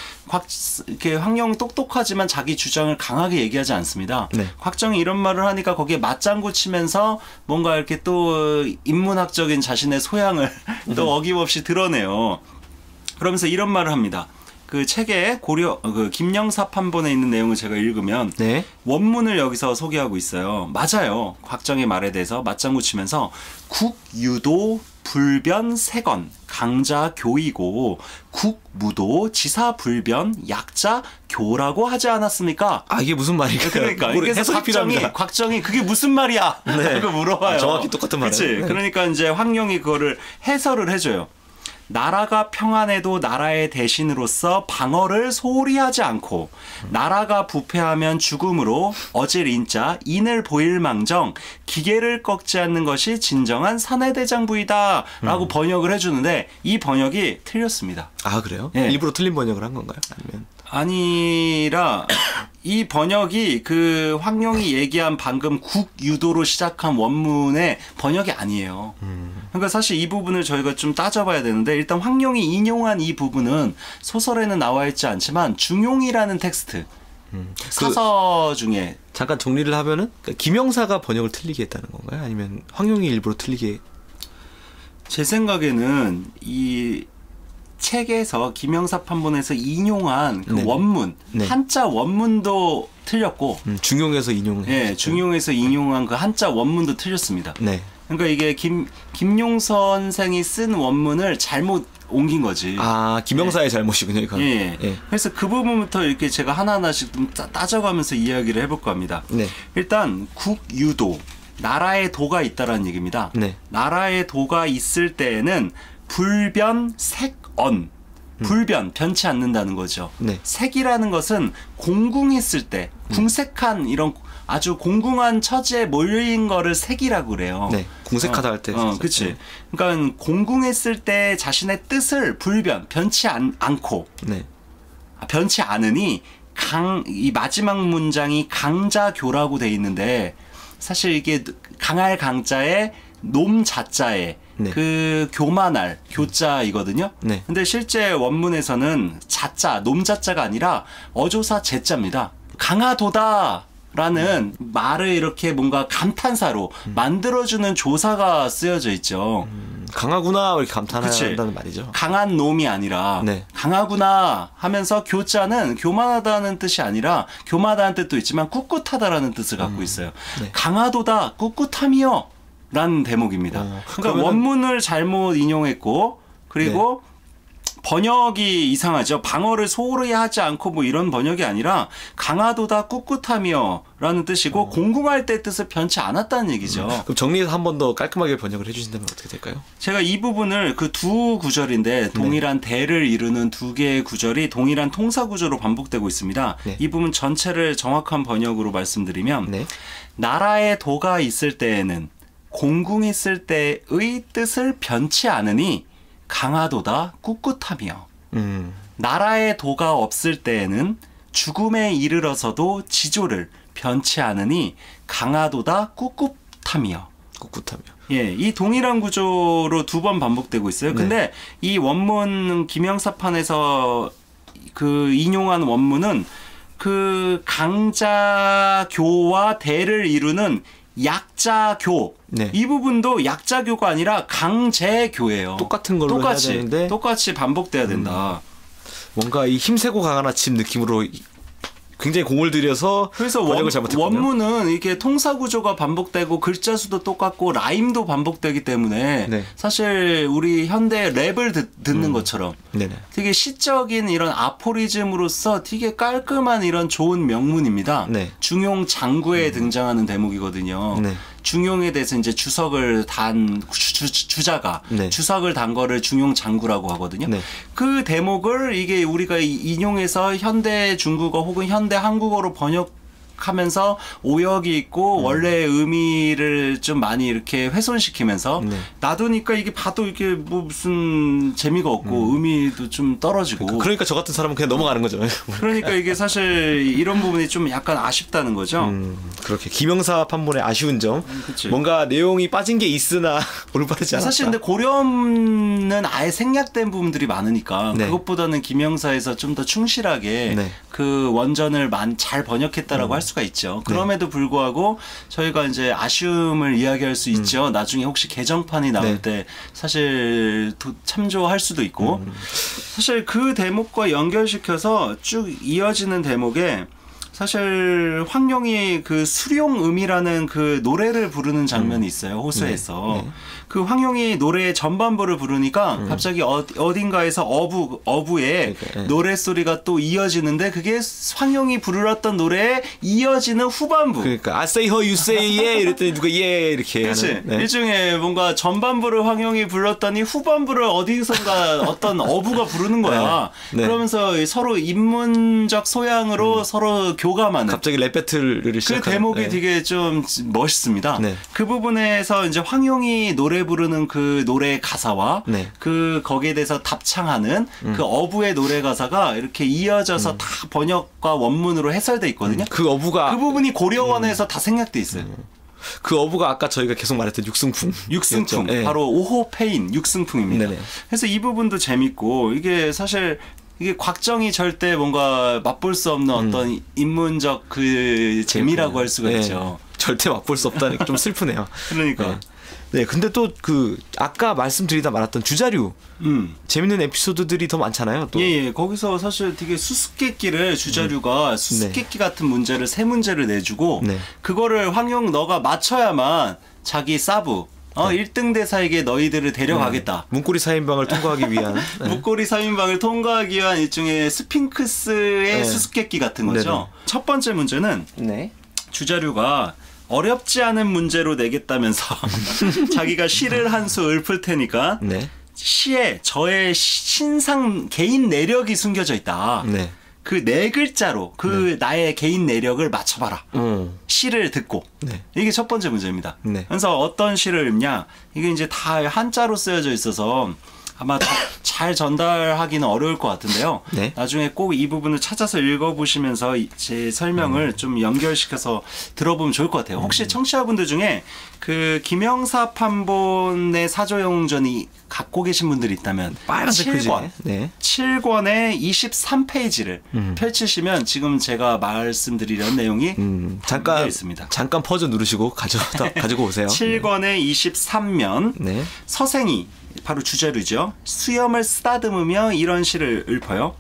이렇게 황룡이 똑똑하지만 자기 주장을 강하게 얘기하지 않습니다. 네. 곽정이 이런 말을 하니까 거기에 맞장구 치면서 뭔가 이렇게 또 인문학적인 자신의 소양을 또 어김없이 드러내요. 그러면서 이런 말을 합니다. 그 책에 그 김영사 판본에 있는 내용을 제가 읽으면 네. 원문을 여기서 소개하고 있어요. 맞아요. 곽정의 말에 대해서 맞장구 치면서 국유도 불변 세건 강자 교이고 국무도 지사 불변 약자 교라고 하지 않았습니까? 아 이게 무슨 말일까요? 그러니까 그래서 곽정이 그게 무슨 말이야? 네. 라고 물어봐요. 정확히 똑같은 말이에요. 그렇지. 네. 그러니까 이제 황룡이 그거를 해설을 해줘요. 나라가 평안해도 나라의 대신으로서 방어를 소홀히 하지 않고 나라가 부패하면 죽음으로 어질 인자 인을 보일 망정 기계를 꺾지 않는 것이 진정한 사내대장부이다 라고 번역을 해주는데 이 번역이 틀렸습니다. 아 그래요? 네. 일부러 틀린 번역을 한 건가요? 아니면 아니라 이 번역이 그 황룡이 얘기한 방금 국유도로 시작한 원문의 번역이 아니에요. 그러니까 사실 이 부분을 저희가 좀 따져봐야 되는데 일단 황룡이 인용한 이 부분은 소설에는 나와 있지 않지만 중용이라는 텍스트 사서 중에 잠깐 정리를 하면은 그러니까 김영사가 번역을 틀리게 했다는 건가요? 아니면 황룡이 일부러 틀리게? 제 생각에는 이 책에서 김영사 판본에서 인용한 그 네. 원문 네. 한자 원문도 틀렸고 중용에서 인용. 네, 중용에서 인용한 그 한자 원문도 틀렸습니다. 네. 그러니까 이게 김용 선생이 쓴 원문을 잘못 옮긴 거지. 아 김영사의 잘못이군요, 이건. 예. 예. 그래서 그 부분부터 이렇게 제가 하나하나씩 좀 따져가면서 이야기를 해볼까 합니다. 네. 일단 국유도 나라의 도가 있다라는 얘기입니다. 네. 나라의 도가 있을 때에는 불변 색언 불변 변치 않는다는 거죠. 네. 색이라는 것은 공궁했을 때 궁색한 이런 아주 공궁한 처지에 몰린 거를 색이라고 그래요. 네. 궁색하다 할 때. 그렇지. 네. 그러니까 공궁했을 때 자신의 뜻을 변치 않고 네. 변치 않으니 이 마지막 문장이 강자교라고 돼 있는데 사실 이게 강할 강자에 놈 자자에 네. 그 교만할 교자이거든요. 네. 근데 실제 원문에서는 자자, 놈 자자가 아니라 어조사 제자입니다. 강하도다 라는 말을 이렇게 뭔가 감탄사로 만들어주는 조사가 쓰여져 있죠. 강하구나 이렇게 감탄한다는 말이죠. 강한 놈이 아니라 네. 강하구나 하면서 교자는 교만하다는 뜻이 아니라 교만하다는 뜻도 있지만 꿋꿋하다라는 뜻을 갖고 있어요. 네. 강하도다 꿋꿋함이여 라는 대목입니다. 그러니까 그러면은... 원문을 잘못 인용했고 그리고 번역이 이상하죠. 방어를 소홀히 하지 않고 뭐 이런 번역이 아니라 강하도다 꿋꿋하며라는 뜻이고 공궁할 때 뜻을 변치 않았다는 얘기죠. 그럼 정리해서 한 번 더 깔끔하게 번역을 해주신다면 어떻게 될까요? 제가 이 부분을 그 두 구절인데 동일한 대를 이루는 두 개의 구절이 동일한 통사 구조로 반복되고 있습니다. 네. 이 부분 전체를 정확한 번역으로 말씀드리면 네. 나라에 도가 있을 때에는 공궁 있을 때의 뜻을 변치 않으니 강하도다 꿋꿋하며 나라에 도가 없을 때에는 죽음에 이르러서도 지조를 변치 않으니 강하도다 꿋꿋하며 예, 이 동일한 구조로 두 번 반복되고 있어요. 근데 네. 이 원문 김영사판에서 그 인용한 원문은 그 강자교와 대를 이루는 약자교 네. 이 부분도 약자교가 아니라 강제교예요. 똑같은 걸로 해야 되는데 똑같이 반복돼야 된다. 뭔가 이 힘세고 강한 아침 느낌으로 굉장히 공을 들여서 그래서 번역을 잘못했군요. 원문은 이게 통사 구조가 반복되고 글자 수도 똑같고 라임도 반복되기 때문에 네. 사실 우리 현대 랩을 듣는 것처럼 네네. 되게 시적인 이런 아포리즘으로서 되게 깔끔한 이런 좋은 명문입니다. 네. 중용 장구에 등장하는 대목이거든요. 네. 중용에 대해서 이제 주석을 단 주자가 네. 주석을 단 거를 중용 장구라고 하거든요. 네. 그 대목을 이게 우리가 인용해서 현대 중국어 혹은 현대 한국어로 번역하면서 오역이 있고 원래의 의미를 좀 많이 이렇게 훼손시키면서 네. 놔두니까 이게 봐도 이게 뭐 무슨 재미가 없고 의미도 좀 떨어지고 그러니까 저 같은 사람은 그냥 넘어가는 거죠. 그러니까 이게 사실 이런 부분이 좀 약간 아쉽다는 거죠. 그렇게 김영사 판본의 아쉬운 점, 그치. 뭔가 내용이 빠진 게 있으나 올바르지 않았다. 사실 근데 고려는 아예 생략된 부분들이 많으니까 네. 그것보다는 김영사에서 좀 더 충실하게 네. 그 원전을 잘 번역했다라고 할 수가 있죠. 그럼에도 불구하고 저희가 이제 아쉬움을 이야기할 수 있죠. 나중에 혹시 개정판이 나올 네. 때 사실 참조할 수도 있고 사실 그 대목과 연결시켜서 쭉 이어지는 대목에 사실 황룡이 그 수룡음이라는 그 노래를 부르는 장면이 있어요. 호수에서. 네. 그 황룡이 노래의 전반부를 부르니까 갑자기 어딘가에서 어부의 그러니까, 네. 노래소리가 또 이어지는데 그게 황룡이 불렀던 노래에 이어지는 후반부. 그러니까 I say her, you say yeah 이랬더니 누가 yeah 이렇게 그렇지. 하는. 네. 일종의 뭔가 전반부를 황룡이 불렀더니 후반부를 어디선가 어떤 어부가 부르는 거야. 네. 그러면서 서로 인문적 소양으로 서로 교감하는. 갑자기 랩 배틀을 시작하는. 그 대목이 네. 되게 좀 멋있습니다. 네. 그 부분에서 이제 황룡이 노래 부르는 그 노래 가사와 네. 그 거기에 대해서 답창하는 그 어부의 노래 가사가 이렇게 이어져서 다 번역과 원문으로 해설돼 있거든요. 그 어부가 그 부분이 고려원에서 다 생략돼 있어요. 그 어부가 아까 저희가 계속 말했던 육승풍. 육승풍 네. 바로 오호페인 육승풍입니다. 네네. 그래서 이 부분도 재밌고 이게 사실 이게 곽정이 절대 뭔가 맛볼 수 없는 어떤 인문적 그 재미라고 할 수가 네. 있죠. 절대 맛볼 수 없다는 게 좀 슬프네요. 그러니까. 네. 네, 근데 또 그 아까 말씀드리다 말았던 주자류 재밌는 에피소드들이 더 많잖아요. 또. 예. 거기서 사실 되게 수수께끼를 주자류가 수수께끼 같은 문제를 세 문제를 내주고 네. 그거를 황룡 너가 맞춰야만 자기 사부 1등 대사에게 너희들을 데려가겠다. 문고리 4인방을 통과하기 위한. 네. 문고리 3인방을 통과하기 위한 일종의 스핑크스의 네. 수수께끼 같은 거죠. 네네. 첫 번째 문제는 네. 주자류가 어렵지 않은 문제로 내겠다면서 자기가 시를 한 수 읊을 테니까 네. 시에 저의 신상 개인 내력이 숨겨져 있다. 네. 그 네 글자로 그 나의 개인 내력을 맞춰봐라. 시를 듣고. 네. 이게 첫 번째 문제입니다. 네. 그래서 어떤 시를 읽냐? 이게 이제 다 한자로 쓰여져 있어서 아마 잘 전달하기는 어려울 것 같은데요. 네. 나중에 꼭 이 부분을 찾아서 읽어보시면서 제 설명을 좀 연결시켜서 들어보면 좋을 것 같아요. 혹시 청취자분들 중에 그 김영사 판본의 사조영전이 갖고 계신 분들이 있다면 빨간색 표지. 7권, 네. 7권의 23페이지를 펼치시면 지금 제가 말씀드리려는 내용이 담겨 있습니다. 잠깐 퍼즈 누르시고 가지고 오세요. 7권의 23면 네. 서생이 바로 주자류죠. 수염을 쓰다듬으며 이런 시를 읊어요.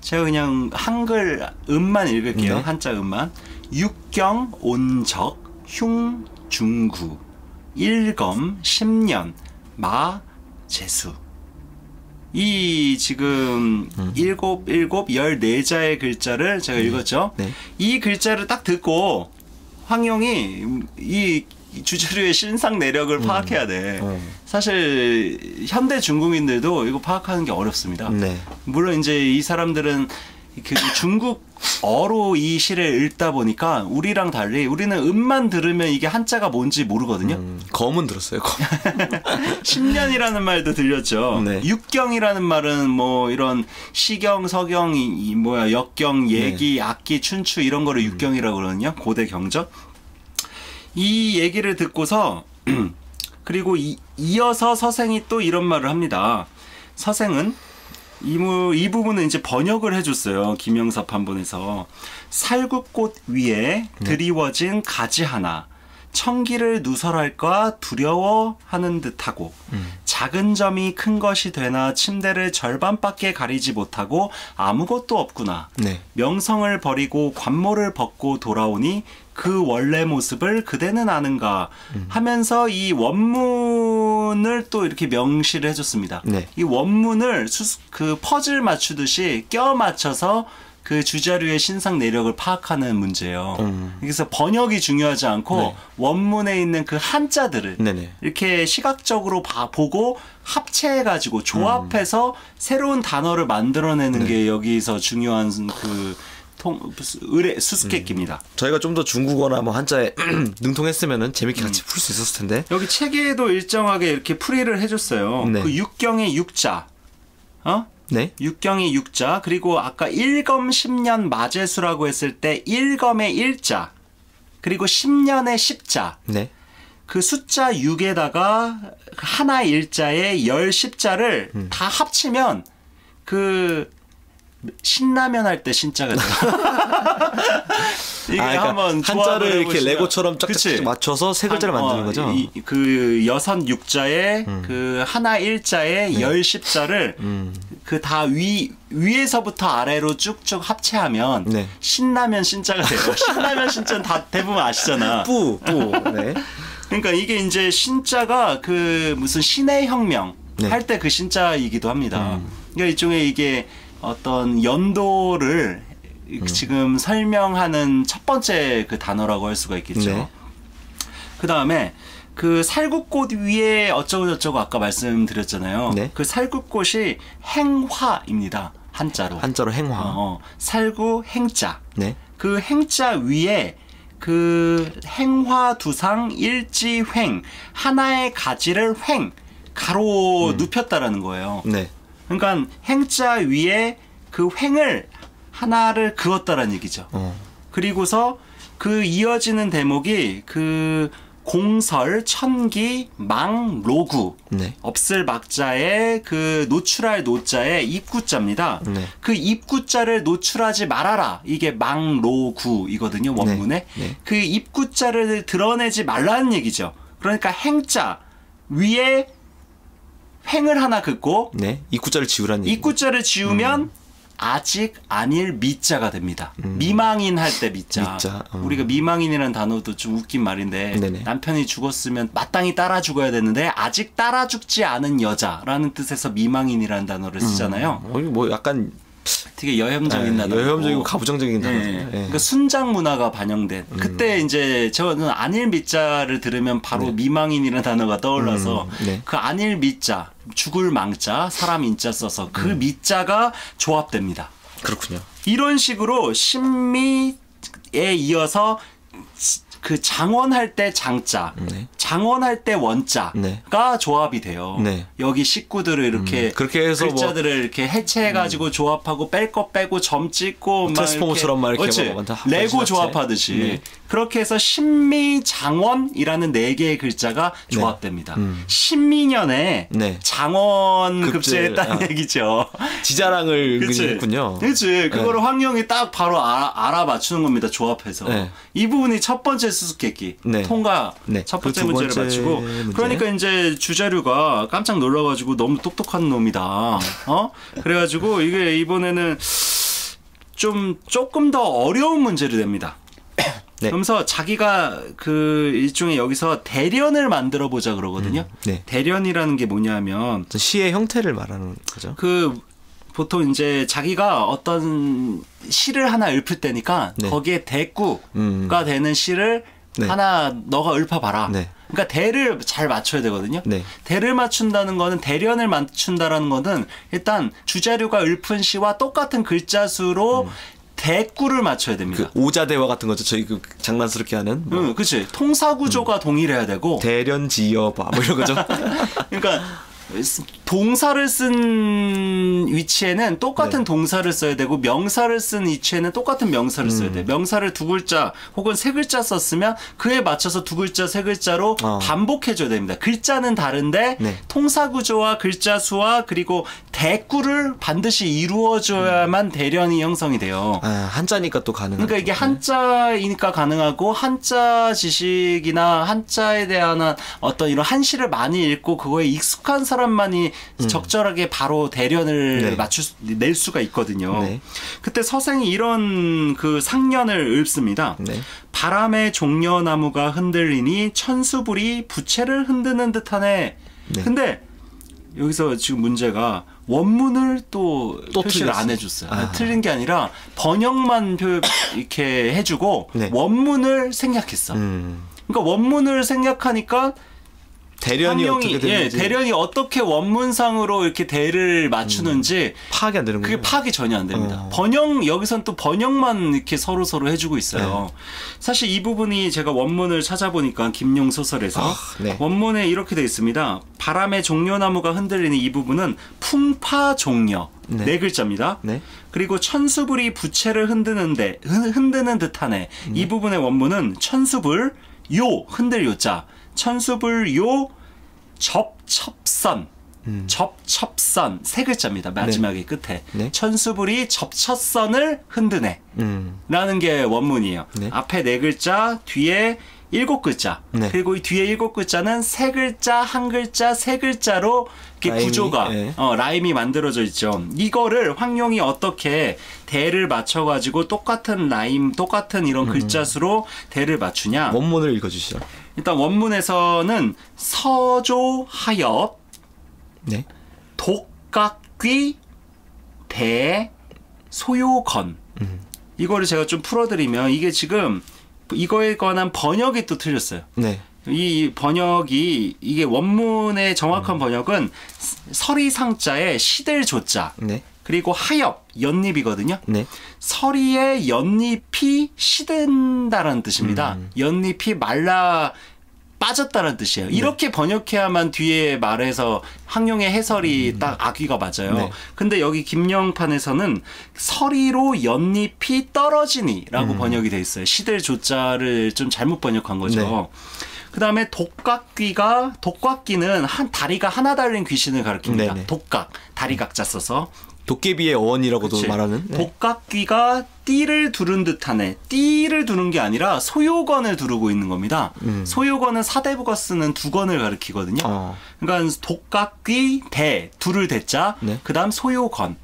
제가 그냥 한글 음만 읽을게요. 네. 한자 음만. 육경 온적 흉 중구 일검 10년 마 재수. 이 지금 14자의 글자를 제가 읽었죠. 네. 이 글자를 딱 듣고 황용이 이 주자류의 신상 내력을 파악해야 돼. 사실 현대 중국인들도 이거 파악하는 게 어렵습니다. 네. 물론 이제 이 사람들은 그 중국어로 이 시를 읽다 보니까 우리랑 달리 우리는 음만 들으면 이게 한자가 뭔지 모르거든요. 검은 들었어요. 검. 10년이라는 말도 들렸죠. 네. 육경이라는 말은 뭐 이런 시경, 서경, 역경, 예기, 악기, 춘추 이런 거를 육경이라고 그러거든요. 고대 경전. 이 얘기를 듣고서 그리고 이어서 서생이 또 이런 말을 합니다. 서생은 이 부분은 이제 번역을 해줬어요. 김영사 판본에서. 살구꽃 위에 드리워진 가지 하나 청기를 누설할까 두려워하는 듯하고 작은 점이 큰 것이 되나 침대를 절반밖에 가리지 못하고 아무것도 없구나. 네. 명성을 버리고 관모를 벗고 돌아오니 그 원래 모습을 그대는 아는가 하면서 이 원문을 또 이렇게 명시를 해줬습니다. 네. 이 원문을 그 퍼즐 맞추듯이 껴 맞춰서 그 주자류의 신상 내력을 파악하는 문제예요. 그래서 번역이 중요하지 않고 네. 원문에 있는 그 한자들을 네네. 이렇게 시각적으로 보고 합체해가지고 조합해서 새로운 단어를 만들어내는 게 여기서 중요한 그 수수께끼입니다. 저희가 좀 더 중국어나 뭐 한자에 능통했으면은 재밌게 같이 풀 수 있었을 텐데. 여기 책에도 일정하게 이렇게 풀이를 해줬어요. 네. 그 육경의 육자, 네. 육경의 육자, 그리고 아까 일검 10년 마제수라고 했을 때 일검의 일자, 그리고 10년의 십자. 네. 그 숫자 6에다가 하나 일자에 10십자를 다 합치면 그 신라면 할 때 신자가 돼요. 이게 그러니까 한번 한자를 이렇게 해보시면. 레고처럼 짝짝짝 그치? 맞춰서 세 글자를 만드는 거죠. 그 여섯 육자에 그 하나 일자에 10십자를 그 다 위에서부터 아래로 쭉쭉 합체하면 네. 신라면 신자가 돼요. 신라면 신자는 다 대부분 아시잖아. 뿌. 네. 그러니까 이게 이제 신자가 그 무슨 신의 혁명 네. 할 때 그 신자이기도 합니다. 그러니까 일종의 이게 어떤 연도를 지금 설명하는 첫 번째 그 단어라고 할 수가 있겠죠. 네. 그 다음에 그 살구꽃 위에 어쩌고저쩌고 아까 말씀드렸잖아요. 네. 그 살구꽃이 행화입니다. 한자로. 한자로 행화. 살구 행자. 네. 그 행자 위에 그 행화 두상 일지횡 하나의 가지를 횡 가로 눕혔다라는 거예요. 네. 그러니까 행자 위에 그 횡을 하나를 그었다라는 얘기죠. 그리고서 그 이어지는 대목이 그 공설, 천기, 망, 로구. 네. 없을 막자에 그 노출할 노자에 입구자입니다. 네. 그 입구자를 노출하지 말아라. 이게 망로구이거든요. 원문에. 네. 그 입구자를 드러내지 말라는 얘기죠. 그러니까 행자 위에 횡을 하나 긋고 네. 입구자를 지우라는 얘기. 입구자를 지우면 아직 아닐 미자가 됩니다. 미망인 할 때 미자. 우리가 미망인이라는 단어도 좀 웃긴 말인데 네네. 남편이 죽었으면 마땅히 따라 죽어야 되는데 아직 따라 죽지 않은 여자라는 뜻에서 미망인이라는 단어를 쓰잖아요. 뭐 약간 되게 여혐적인 단어. 여혐적이고 가부장적인 단어. 네. 그러니까 순장 문화가 반영된. 그때 이제 저는 안일 미자를 들으면 바로 미망인이라는 단어가 떠올라서 네. 그 안일 미자, 죽을 망자, 사람 인자 써서 그 미자가 조합됩니다. 그렇군요. 이런 식으로 신미에 이어서 그 장원할 때 장자, 네. 장원할 때 원자가 네. 조합이 돼요. 네. 여기 식구들을 이렇게 그렇게 해서 글자들을 이렇게 해체해가지고 조합하고 뺄 거 빼고 점 찍고 트랜스포머처럼 막 이렇게 레고 조합하듯이 네. 그렇게 해서 신미장원이라는 4개의 글자가 조합됩니다. 신미년에 네. 장원 급제했다는 얘기죠. 지자랑을 그치? 했군요. 그렇지. 그거를 황영이 딱 바로 알아맞추는 겁니다. 조합해서. 네. 이 부분이 첫 번째 수수께끼. 네. 통과 네. 첫 번째 그 두 문제를 번째 맞추고. 문제. 그러니까 이제 주자류가 깜짝 놀라가지고 너무 똑똑한 놈이다. 그래가지고 이게 이번에는 조금 더 어려운 문제를 냅니다. 네. 그러면서 자기가 그 일종의 여기서 대련을 만들어 보자 그러거든요. 네. 대련이라는 게 뭐냐면 시의 형태를 말하는 거죠. 그 보통 이제 자기가 어떤 시를 하나 읊을 때니까 네. 거기에 대꾸가 되는 시를 네. 하나 너가 읊어봐라. 네. 그러니까 대를 잘 맞춰야 되거든요. 네. 대를 맞춘다는 거는 대련을 맞춘다라는 거는 일단 주자류가 읊은 시와 똑같은 글자 수로 대꾸를 맞춰야 됩니다. 그 오자대화 같은 거죠. 저희 그 장난스럽게 하는. 뭐. 그치. 통사 구조가 동일해야 되고. 대련지어봐 뭐 이런 거죠. 그러니까 동사를 쓴 위치에는 똑같은 네. 동사를 써야 되고 명사를 쓴 위치에는 똑같은 명사를 써야 돼. 명사를 두 글자 혹은 세 글자 썼으면 그에 맞춰서 두 글자 세 글자로 반복해줘야 됩니다. 글자는 다른데 네. 통사 구조와 글자 수와 그리고 대꾸를 반드시 이루어줘야만 대련이 형성이 돼요. 아, 한자니까 또 가능한. 그러니까 이게 한자이니까 가능하고 한자 지식이나 한자에 대한 어떤 이런 한시를 많이 읽고 그거에 익숙한 사람만이 적절하게 바로 대련을 네. 낼 수가 있거든요. 네. 그때 서생이 이런 그 상년을 읊습니다. 네. 바람에 종려나무가 흔들리니 천수불이 부채를 흔드는 듯하네. 네. 근데 여기서 지금 문제가 원문을 또 표시를 틀렸어요. 안 해줬어요. 아. 틀린 게 아니라 번역만 이렇게 해주고 네. 원문을 생략했어. 그러니까 원문을 생략하니까 대련이 어떻게 되는지. 대련이 어떻게 원문상으로 이렇게 대를 맞추는지 파악이 안 되는 거예요. 그게 파악이 전혀 안 됩니다. 번역 여기선 또 번역만 이렇게 서로 해주고 있어요. 사실 이 부분이 제가 원문을 찾아보니까 김용 소설에서 네. 원문에 이렇게 되어 있습니다. 바람에 종려나무가 흔들리는 이 부분은 풍파종려 네 글자입니다. 네. 그리고 천수불이 부채를 흔드는 듯하네. 이 부분의 원문은 천수불 요 흔들 요자 천수불 요 접첩선 접첩선 세 글자입니다. 마지막에 끝에 네. 천수불이 접첩선을 흔드네 라는 게 원문이에요. 네. 앞에 네 글자 뒤에 7글자 네. 그리고 이 뒤에 7글자는 세 글자 한 글자 세 글자로 이렇게 라임이, 구조가 네. 라임이 만들어져 있죠. 이거를 황룡이 어떻게 대를 맞춰가지고 똑같은 라임 똑같은 이런 글자 수로 대를 맞추냐. 원문을 읽어주시죠. 일단 원문에서는 서조하엽 네. 독각귀 대 소요건 이거를 제가 좀 풀어드리면 이게 지금 이거에 관한 번역이 또 틀렸어요. 네. 이 번역이 이게 원문의 정확한 번역은 서리상자에 시들 조자 네. 그리고 하엽 연잎이거든요. 네. 서리의 연잎이 시든다라는 뜻입니다. 연잎이 말라 빠졌다는 뜻이에요. 이렇게 번역해야만 뒤에 말에서 황룡의 해설이 딱 악귀가 맞아요. 네. 근데 여기 김영판에서는 서리로 연잎이 떨어지니라고 번역이 돼 있어요. 시들 조자를 좀 잘못 번역한 거죠. 네. 그다음에 독각귀는 한 다리가 하나 달린 귀신을 가리킵니다. 네네. 독각 다리 각자 써서 도깨비의 어원이라고도 그치. 말하는. 네. 독각귀가 띠를 두른 듯하네. 띠를 두른 게 아니라 소요건을 두르고 있는 겁니다. 소요건은 사대부가 쓰는 두건을 가리키거든요. 그러니까 독각귀 대 두를 대자 네. 그다음 소요건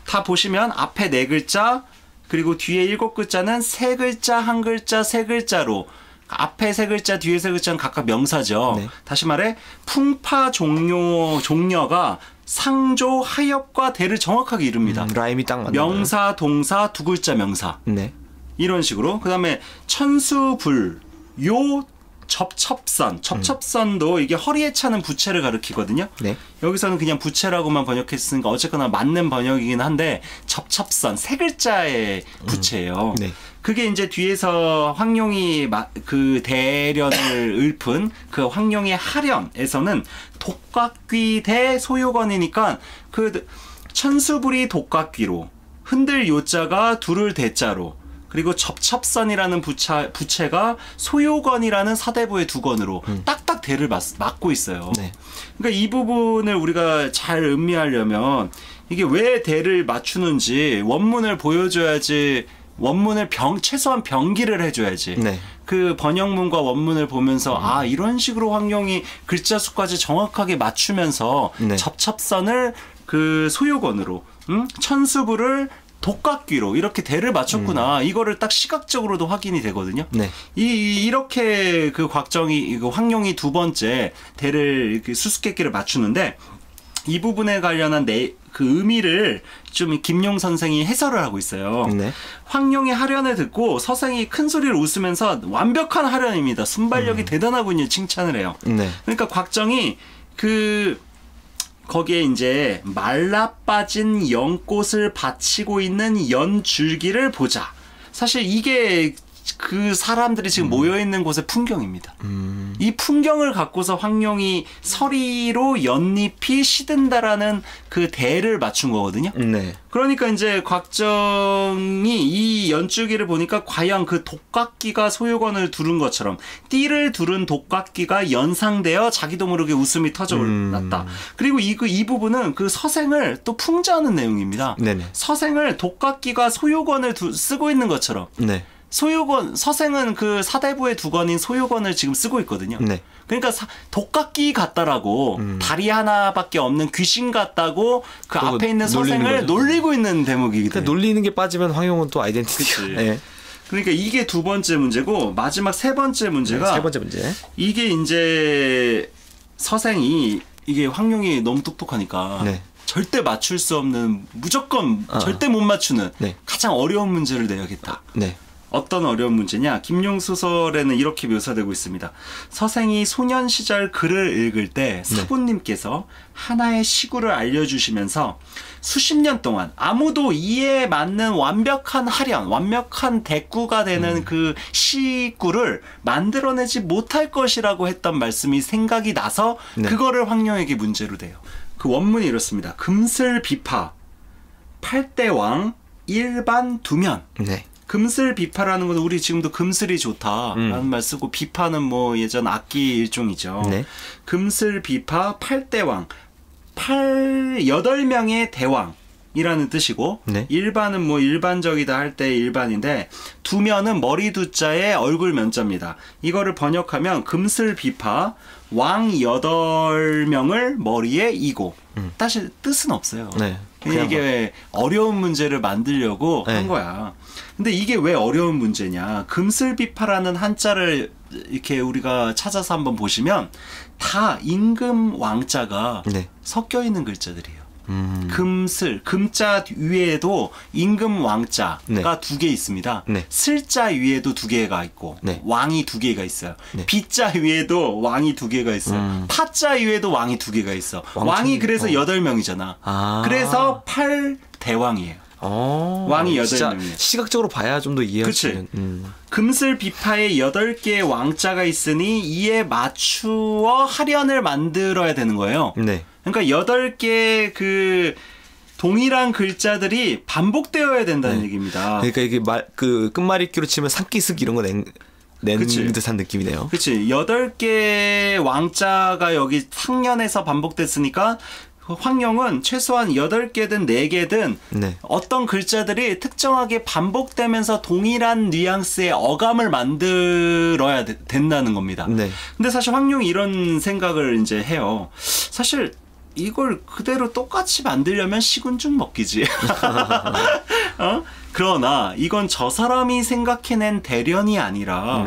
다 보시면 앞에 네 글자 그리고 뒤에 7글자는 세 글자 한 글자 세 글자로 앞에 세 글자 뒤에 세 글자는 각각 명사죠. 네. 다시 말해 풍파 종려가 상조 하엽과 대를 정확하게 이룹니다. 라임이 딱 맞는 명사 동사 두 글자 명사 네. 이런 식으로 그다음에 천수불 요 접첩선도 이게 허리에 차는 부채를 가리키거든요. 네. 여기서는 그냥 부채라고만 번역했으니까 어쨌거나 맞는 번역이긴 한데 접첩선 세 글자의 부채예요. 네. 그게 이제 뒤에서 황룡이 그 대련을 읊은 그 황룡의 하련에서는 독각귀 대 소요건이니까 그 천수불이 독각귀로 흔들 요자가 두를 대자로 그리고 접첩선이라는 부채가 소요건이라는 사대부의 두 건으로 딱딱 대를 맞고 있어요. 네. 그러니까 이 부분을 우리가 잘 음미하려면 이게 왜 대를 맞추는지 원문을 보여줘야지 원문을 최소한 병기를 해줘야지. 네. 그 번역문과 원문을 보면서 아 이런 식으로 황룡이 글자 수까지 정확하게 맞추면서 네. 접첩선을 그 소요건으로 천수부를 독각귀로 이렇게 대를 맞췄구나. 이거를 딱 시각적으로도 확인이 되거든요. 네. 이렇게 그 곽정이, 황룡이 두 번째 대를 이렇게 수수께끼를 맞추는데 이 부분에 관련한 그 의미를 좀 김용 선생이 해설을 하고 있어요. 네. 황룡의 하련을 듣고 서생이 큰 소리로 웃으면서 완벽한 하련입니다. 순발력이 대단하군요. 칭찬을 해요. 네. 그러니까 곽정이 거기에 이제 말라 빠진 연꽃을 받치고 있는 연줄기를 보자. 사실 이게 그 사람들이 지금 모여있는 곳의 풍경입니다. 이 풍경을 갖고서 황룡이 서리로 연잎이 시든다라는 그 대를 맞춘 거거든요. 네. 그러니까 이제 곽정이 이 연줄기를 보니까 과연 그 독각귀가 소유권을 두른 것처럼 띠를 두른 독각귀가 연상되어 자기도 모르게 웃음이 터져 올랐다. 그리고 이 부분은 그 서생을 또 풍자하는 내용입니다. 네네. 서생을 독각귀가 소유권을 쓰고 있는 것처럼. 네. 서생은 그 사대부의 두건인 소유권을 지금 쓰고 있거든요. 네. 그러니까 독각귀 같다라고 다리 하나밖에 없는 귀신 같다고 그 앞에 있는 서생을 놀리고 있는 대목이기 때문에. 그러니까 놀리는 게 빠지면 황룡은 또 아이덴티티가. 네. 그러니까 이게 두 번째 문제고 마지막 세 번째 문제가 네, 세 번째 문제. 이게 이제 서생이 이게 황룡이 너무 똑똑하니까 네. 절대 맞출 수 없는 무조건 절대 못 맞추는 네. 가장 어려운 문제를 내야겠다. 네. 어떤 어려운 문제냐? 김용 소설에는 이렇게 묘사되고 있습니다. 서생이 소년 시절 글을 읽을 때 사부님께서 하나의 시구를 알려주시면서 수십 년 동안 아무도 이에 맞는 완벽한 하련, 완벽한 대꾸가 되는 그 시구를 만들어내지 못할 것이라고 했던 말씀이 생각이 나서 그거를 황룡에게 문제로 돼요. 그 원문이 이렇습니다. 금슬 비파, 팔대왕, 일반 두면. 네. 금슬 비파라는 건 우리 지금도 금슬이 좋다라는 말 쓰고 비파는 뭐 예전 악기 일종이죠. 네. 금슬 비파 8대왕 8명의 대왕이라는 뜻이고 네. 일반은 뭐 일반적이다 할 때 일반인데 두면은 머리 두자에 얼굴 면자입니다. 이거를 번역하면 금슬 비파 왕 8명을 머리에 이고 사실 뜻은 없어요. 네. 이게 어려운 문제를 만들려고 네. 한 거야. 근데 이게 왜 어려운 문제냐? 금슬비파라는 한자를 이렇게 우리가 찾아서 한번 보시면 다 임금 왕자가 네. 섞여 있는 글자들이에요. 금슬, 금자 위에도 임금 왕자가 네. 두 개 있습니다. 네. 슬자 위에도 두 개가 있고 네. 왕이 두 개가 있어요. 네. 비자 위에도 왕이 두 개가 있어요. 파자 위에도 왕이 두 개가 있어. 왕이 그래서 8명이잖아. 아. 그래서 8대왕이에요. 왕이 8명이에요. 시각적으로 봐야 좀 더 이해할 수 있는. 금슬 비파에 8개의 왕자가 있으니 이에 맞추어 하련을 만들어야 되는 거예요. 네. 그러니까 8개 그 동일한 글자들이 반복되어야 된다는 얘기입니다. 그러니까 이게 그 끝말잇기로 치면 산기슭 이런 거 낸 듯한 느낌이네요. 그렇지. 8개 왕자가 여기 상년에서 반복됐으니까 황룡은 최소한 8개든 4개든 네. 어떤 글자들이 특정하게 반복되면서 동일한 뉘앙스의 어감을 만들어야 된다는 겁니다. 네. 근데 사실 황룡이 이런 생각을 이제 해요. 사실 이걸 그대로 똑같이 만들려면 시군죽 먹기지. 그러나 이건 저 사람이 생각해낸 대련이 아니라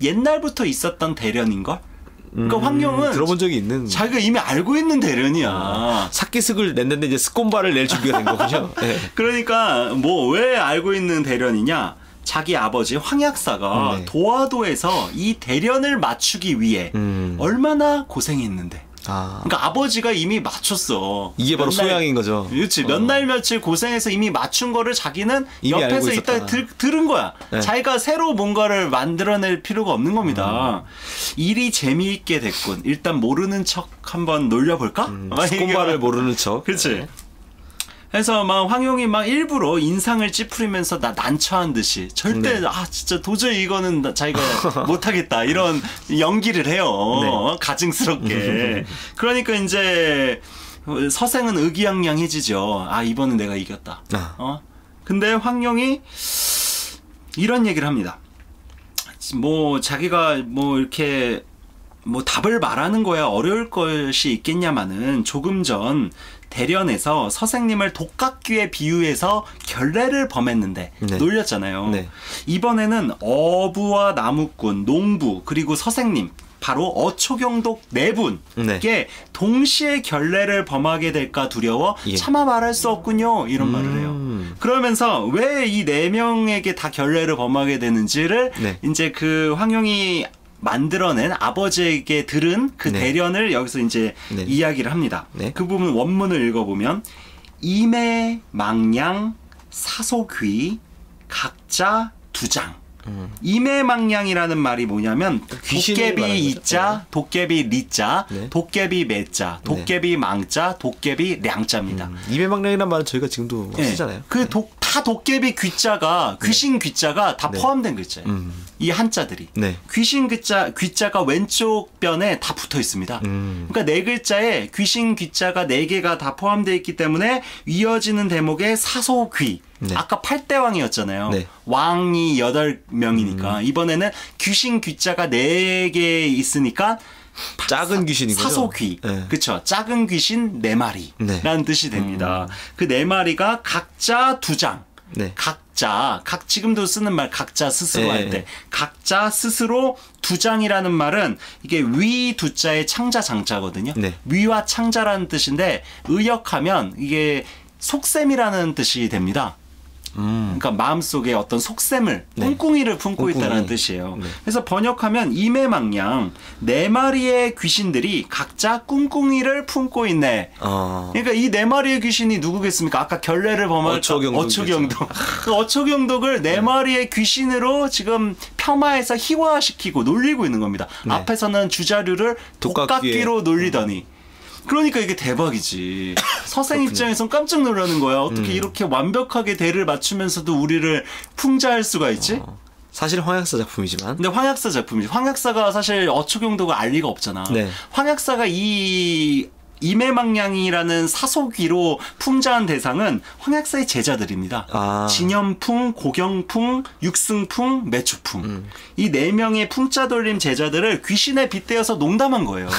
옛날부터 있었던 대련인걸? 그러니까 황룡은 들어본 적이 있는 자기가 이미 알고 있는 대련이야. 삭기슭을 냈는데 이제 스콘바를 낼 준비가 된 거군요. 네. 그러니까 뭐 왜 알고 있는 대련이냐? 자기 아버지 황약사가 도화도에서 이 대련을 맞추기 위해 얼마나 고생했는데. 그러니까 아버지가 이미 맞췄어. 이게 바로 소양인 거죠. 그렇지. 몇 날 며칠 고생해서 이미 맞춘 거를 자기는 옆에서 있다 들은 거야. 네. 자기가 새로 뭔가를 만들어낼 필요가 없는 겁니다. 일이 재미있게 됐군. 일단 모르는 척 한번 놀려볼까? 스콘바를 모르는 척. 그렇지. 네. 그래서 막 황룡이 막 일부러 인상을 찌푸리면서 나 난처한 듯이 절대 진짜 도저히 이거는 자기가 못하겠다 이런 연기를 해요. 가증스럽게. 그러니까 이제 서생은 의기양양해지죠. 이번은 내가 이겼다. 근데 황룡이 이런 얘기를 합니다. 뭐 자기가 뭐 이렇게 뭐 답을 말하는 거야 어려울 것이 있겠냐마는 조금 전 대련에서 서생님을 독각귀에 비유해서 결례를 범했는데 네. 놀렸잖아요. 네. 이번에는 어부와 나무꾼, 농부 그리고 서생님 바로 어초경독 네 분께 네. 동시에 결례를 범하게 될까 두려워 예. 차마 말할 수 없군요. 이런 말을 해요. 그러면서 왜 이 네 명에게 다 결례를 범하게 되는지를 네. 이제 그 황용이 만들어낸 아버지에게 들은 그 네. 대련을 여기서 이제 네. 이야기를 합니다. 네. 그 부분 원문을 읽어보면 임의 망량 사소귀 각자 두장. 임해망량이라는 말이 뭐냐면 귀신을 말하는 도깨비 거죠. 이자, 도깨비 리자, 네. 도깨비 매자, 도깨비 망자, 도깨비 량자입니다. 임해망량이란 말은 저희가 지금도 네. 쓰잖아요. 다 도깨비 귀자가 귀신 귀자가 다 네. 포함된 글자예요. 이 한자들이. 네. 귀신 귀자가 왼쪽 변에 다 붙어 있습니다. 그러니까 네 글자에 귀신 귀자가 네 개가 다 포함되어 있기 때문에 이어지는 대목에 사소귀. 네. 아까 8대왕이었잖아요. 네. 왕이 8명이니까 이번에는 귀신 귀자가 4개 있으니까 작은 귀신인 거죠? 사소귀. 네. 그쵸. 작은 귀신 4마리라는 네. 뜻이 됩니다. 그 4마리가 각자 2장. 네. 지금도 쓰는 말 각자 스스로 네. 할 때 각자 스스로 2장이라는 말은 이게 위 두자의 창자 장자거든요. 네. 위와 창자라는 뜻인데 의역하면 이게 속셈이라는 뜻이 됩니다. 그러니까 마음속에 어떤 속셈을 네. 꿍꿍이를 품고 꿍꿍이. 있다는 뜻이에요. 네. 그래서 번역하면 임해망량 4마리의 귀신들이 각자 꿍꿍이를 품고 있네. 그러니까 이 4마리의 귀신이 누구겠습니까? 아까 결례를 범할 어초경독. 그 어초경독을 4마리의 귀신으로 지금 폄하해서 희화시키고 놀리고 있는 겁니다. 네. 앞에서는 주자류를 독각귀로 놀리더니 그러니까 이게 대박이지. 서생 입장에선 깜짝 놀라는 거야. 어떻게 이렇게 완벽하게 대를 맞추면서도 우리를 풍자할 수가 있지? 사실 황약사 작품이지만. 근데 황약사 작품이지. 황약사가 사실 어초경독을 알 리가 없잖아. 네. 황약사가 이 임해망량이라는 사소귀로 풍자한 대상은 황약사의 제자들입니다. 진염풍, 고경풍, 육승풍, 매추풍. 이 4명의 풍자 돌림 제자들을 귀신에 빗대어서 농담한 거예요.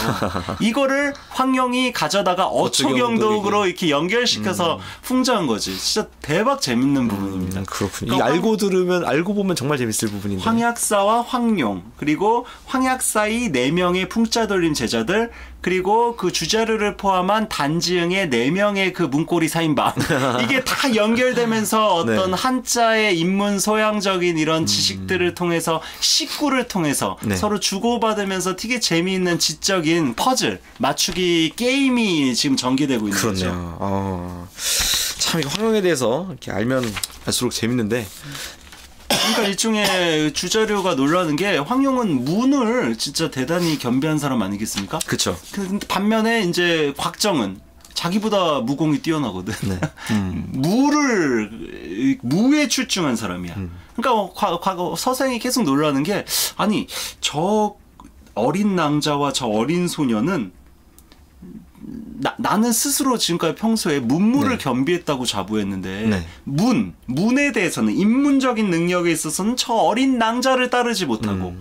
이거를 황영이 가져다가 어초경독으로 이렇게 연결시켜서 풍자한 거지. 진짜 대박 재밌는 부분입니다. 그렇군요. 그러니까 알고 보면 정말 재밌을 부분인데. 황약사와 황용 그리고 황약사의 4명의 풍자 돌림 제자들 그리고 그 주자루를 포함한 단지응의 4명의 그 문고리 사인방 이게 다 연결되면서 어떤 네. 한자의 인문 소양적인 이런 지식들을 통해서 식구를 통해서 네. 서로 주고받으면서 되게 재미있는 지적인 퍼즐 맞추기 게임이 지금 전개되고 있는 거죠. 그렇네요. 참 이거 황용에 대해서 이렇게 알면 알수록 재밌는데 그러니까 일종의 주자료가 놀라는 게 황용은 문을 진짜 대단히 겸비한 사람 아니겠습니까? 그렇죠. 근데 반면에 이제 곽정은 자기보다 무공이 뛰어나거든. 네. 무에 출중한 사람이야. 그러니까 과거 서생이 계속 놀라는 게 아니 저 어린 낭자와 저 어린 소녀는 나는 스스로 지금까지 평소에 문무를 네. 겸비했다고 자부했는데 네. 문에 대해서는 인문적인 능력에 있어서는 저 어린 낭자를 따르지 못하고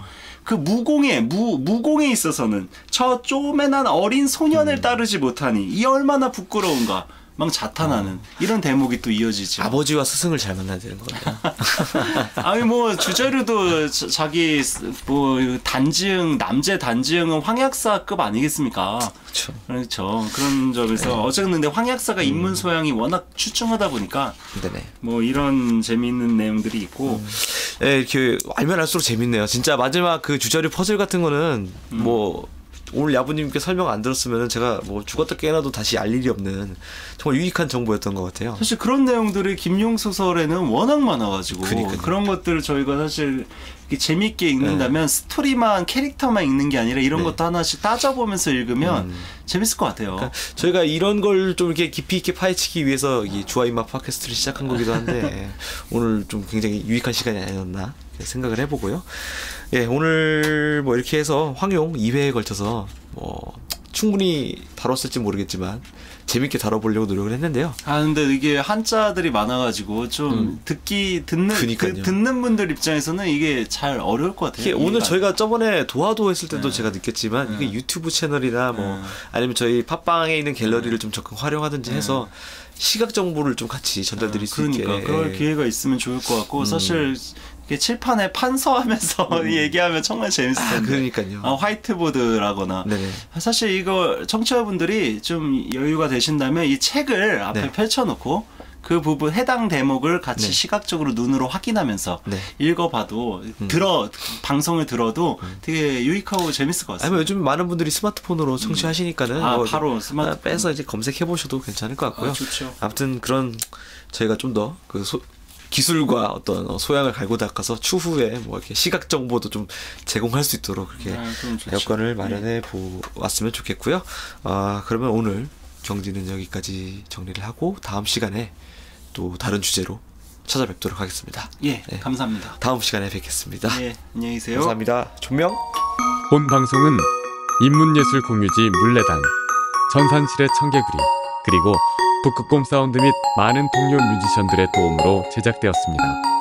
그 무공에 있어서는 저 쪼매난 어린 소년을 따르지 못하니 이 얼마나 부끄러운가 막 자탄하는 이런 대목이 또 이어지죠. 아버지와 스승을 잘 만나야 되는 거예요. 아니 뭐 주자료도 자기 뭐 단지응 남재 단지응은 황약사급 아니겠습니까? 그렇죠. 그런 점에서 네. 어쨌든 근데 황약사가 인문 소양이 워낙 출중하다 보니까 네네. 뭐 이런 재미있는 내용들이 있고 네, 이렇게 알면 알수록 재밌네요. 진짜 마지막 그 주자료 퍼즐 같은 거는 뭐 오늘 야부님께 설명 안 들었으면 제가 뭐 죽었다 깨어나도 다시 알 일이 없는 정말 유익한 정보였던 것 같아요. 사실 그런 내용들이 김용 소설에는 워낙 많아가지고 그러니까요. 그런 것들을 저희가 사실 이렇게 재밌게 읽는다면 스토리만 캐릭터만 읽는 게 아니라 이런 것도 하나씩 따져보면서 읽으면 재밌을 것 같아요. 그러니까 저희가 이런 걸 좀 이렇게 깊이 있게 파헤치기 위해서 이 주아인마 팟캐스트를 시작한 거기도 한데 오늘 좀 굉장히 유익한 시간이 아니었나 생각을 해보고요. 예, 오늘 뭐 이렇게 해서 황용 2회에 걸쳐서 뭐 충분히 다뤘을지 모르겠지만 재밌게 다뤄보려고 노력을 했는데요. 아 근데 이게 한자들이 많아가지고 좀 듣는 분들 입장에서는 이게 잘 어려울 것 같아요. 오늘 저희가 저번에 도하도 했을 때도 제가 느꼈지만 이게 유튜브 채널이나 뭐 아니면 저희 팟빵에 있는 갤러리를 좀 적극 활용하든지 해서 시각 정보를 좀 같이 전달드릴 수 있게 그럴 기회가 있으면 좋을 것 같고 사실 이게 칠판에 판서하면서 얘기하면 정말 재밌을 텐데. 그러니까요. 화이트보드라거나. 네네. 사실 이거 청취자분들이 좀 여유가 되신다면 이 책을 앞에 네. 펼쳐놓고 그 부분 해당 대목을 같이 네. 시각적으로 눈으로 확인하면서 네. 읽어봐도 방송을 들어도 되게 유익하고 재밌을 것 같습니다. 아니면 요즘 많은 분들이 스마트폰으로 청취하시니까는 뭐 바로 스마트폰 빼서 이제 검색해 보셔도 괜찮을 것 같고요. 좋죠. 아무튼 그런 저희가 좀 더 그 기술과 어떤 소양을 갈고 닦아서 추후에 뭐 이렇게 시각 정보도 좀 제공할 수 있도록 그렇게 여건을 마련해 보았으면 좋겠고요. 그러면 오늘 경지는 여기까지 정리를 하고 다음 시간에 또 다른 주제로 찾아뵙도록 하겠습니다. 예, 네. 감사합니다. 다음 시간에 뵙겠습니다. 예, 안녕히 계세요. 감사합니다. 존명. 본 방송은 인문예술 공유지 물레단, 전산실의 청개구리, 그리고 북극곰 사운드 및 많은 동료 뮤지션들의 도움으로 제작되었습니다.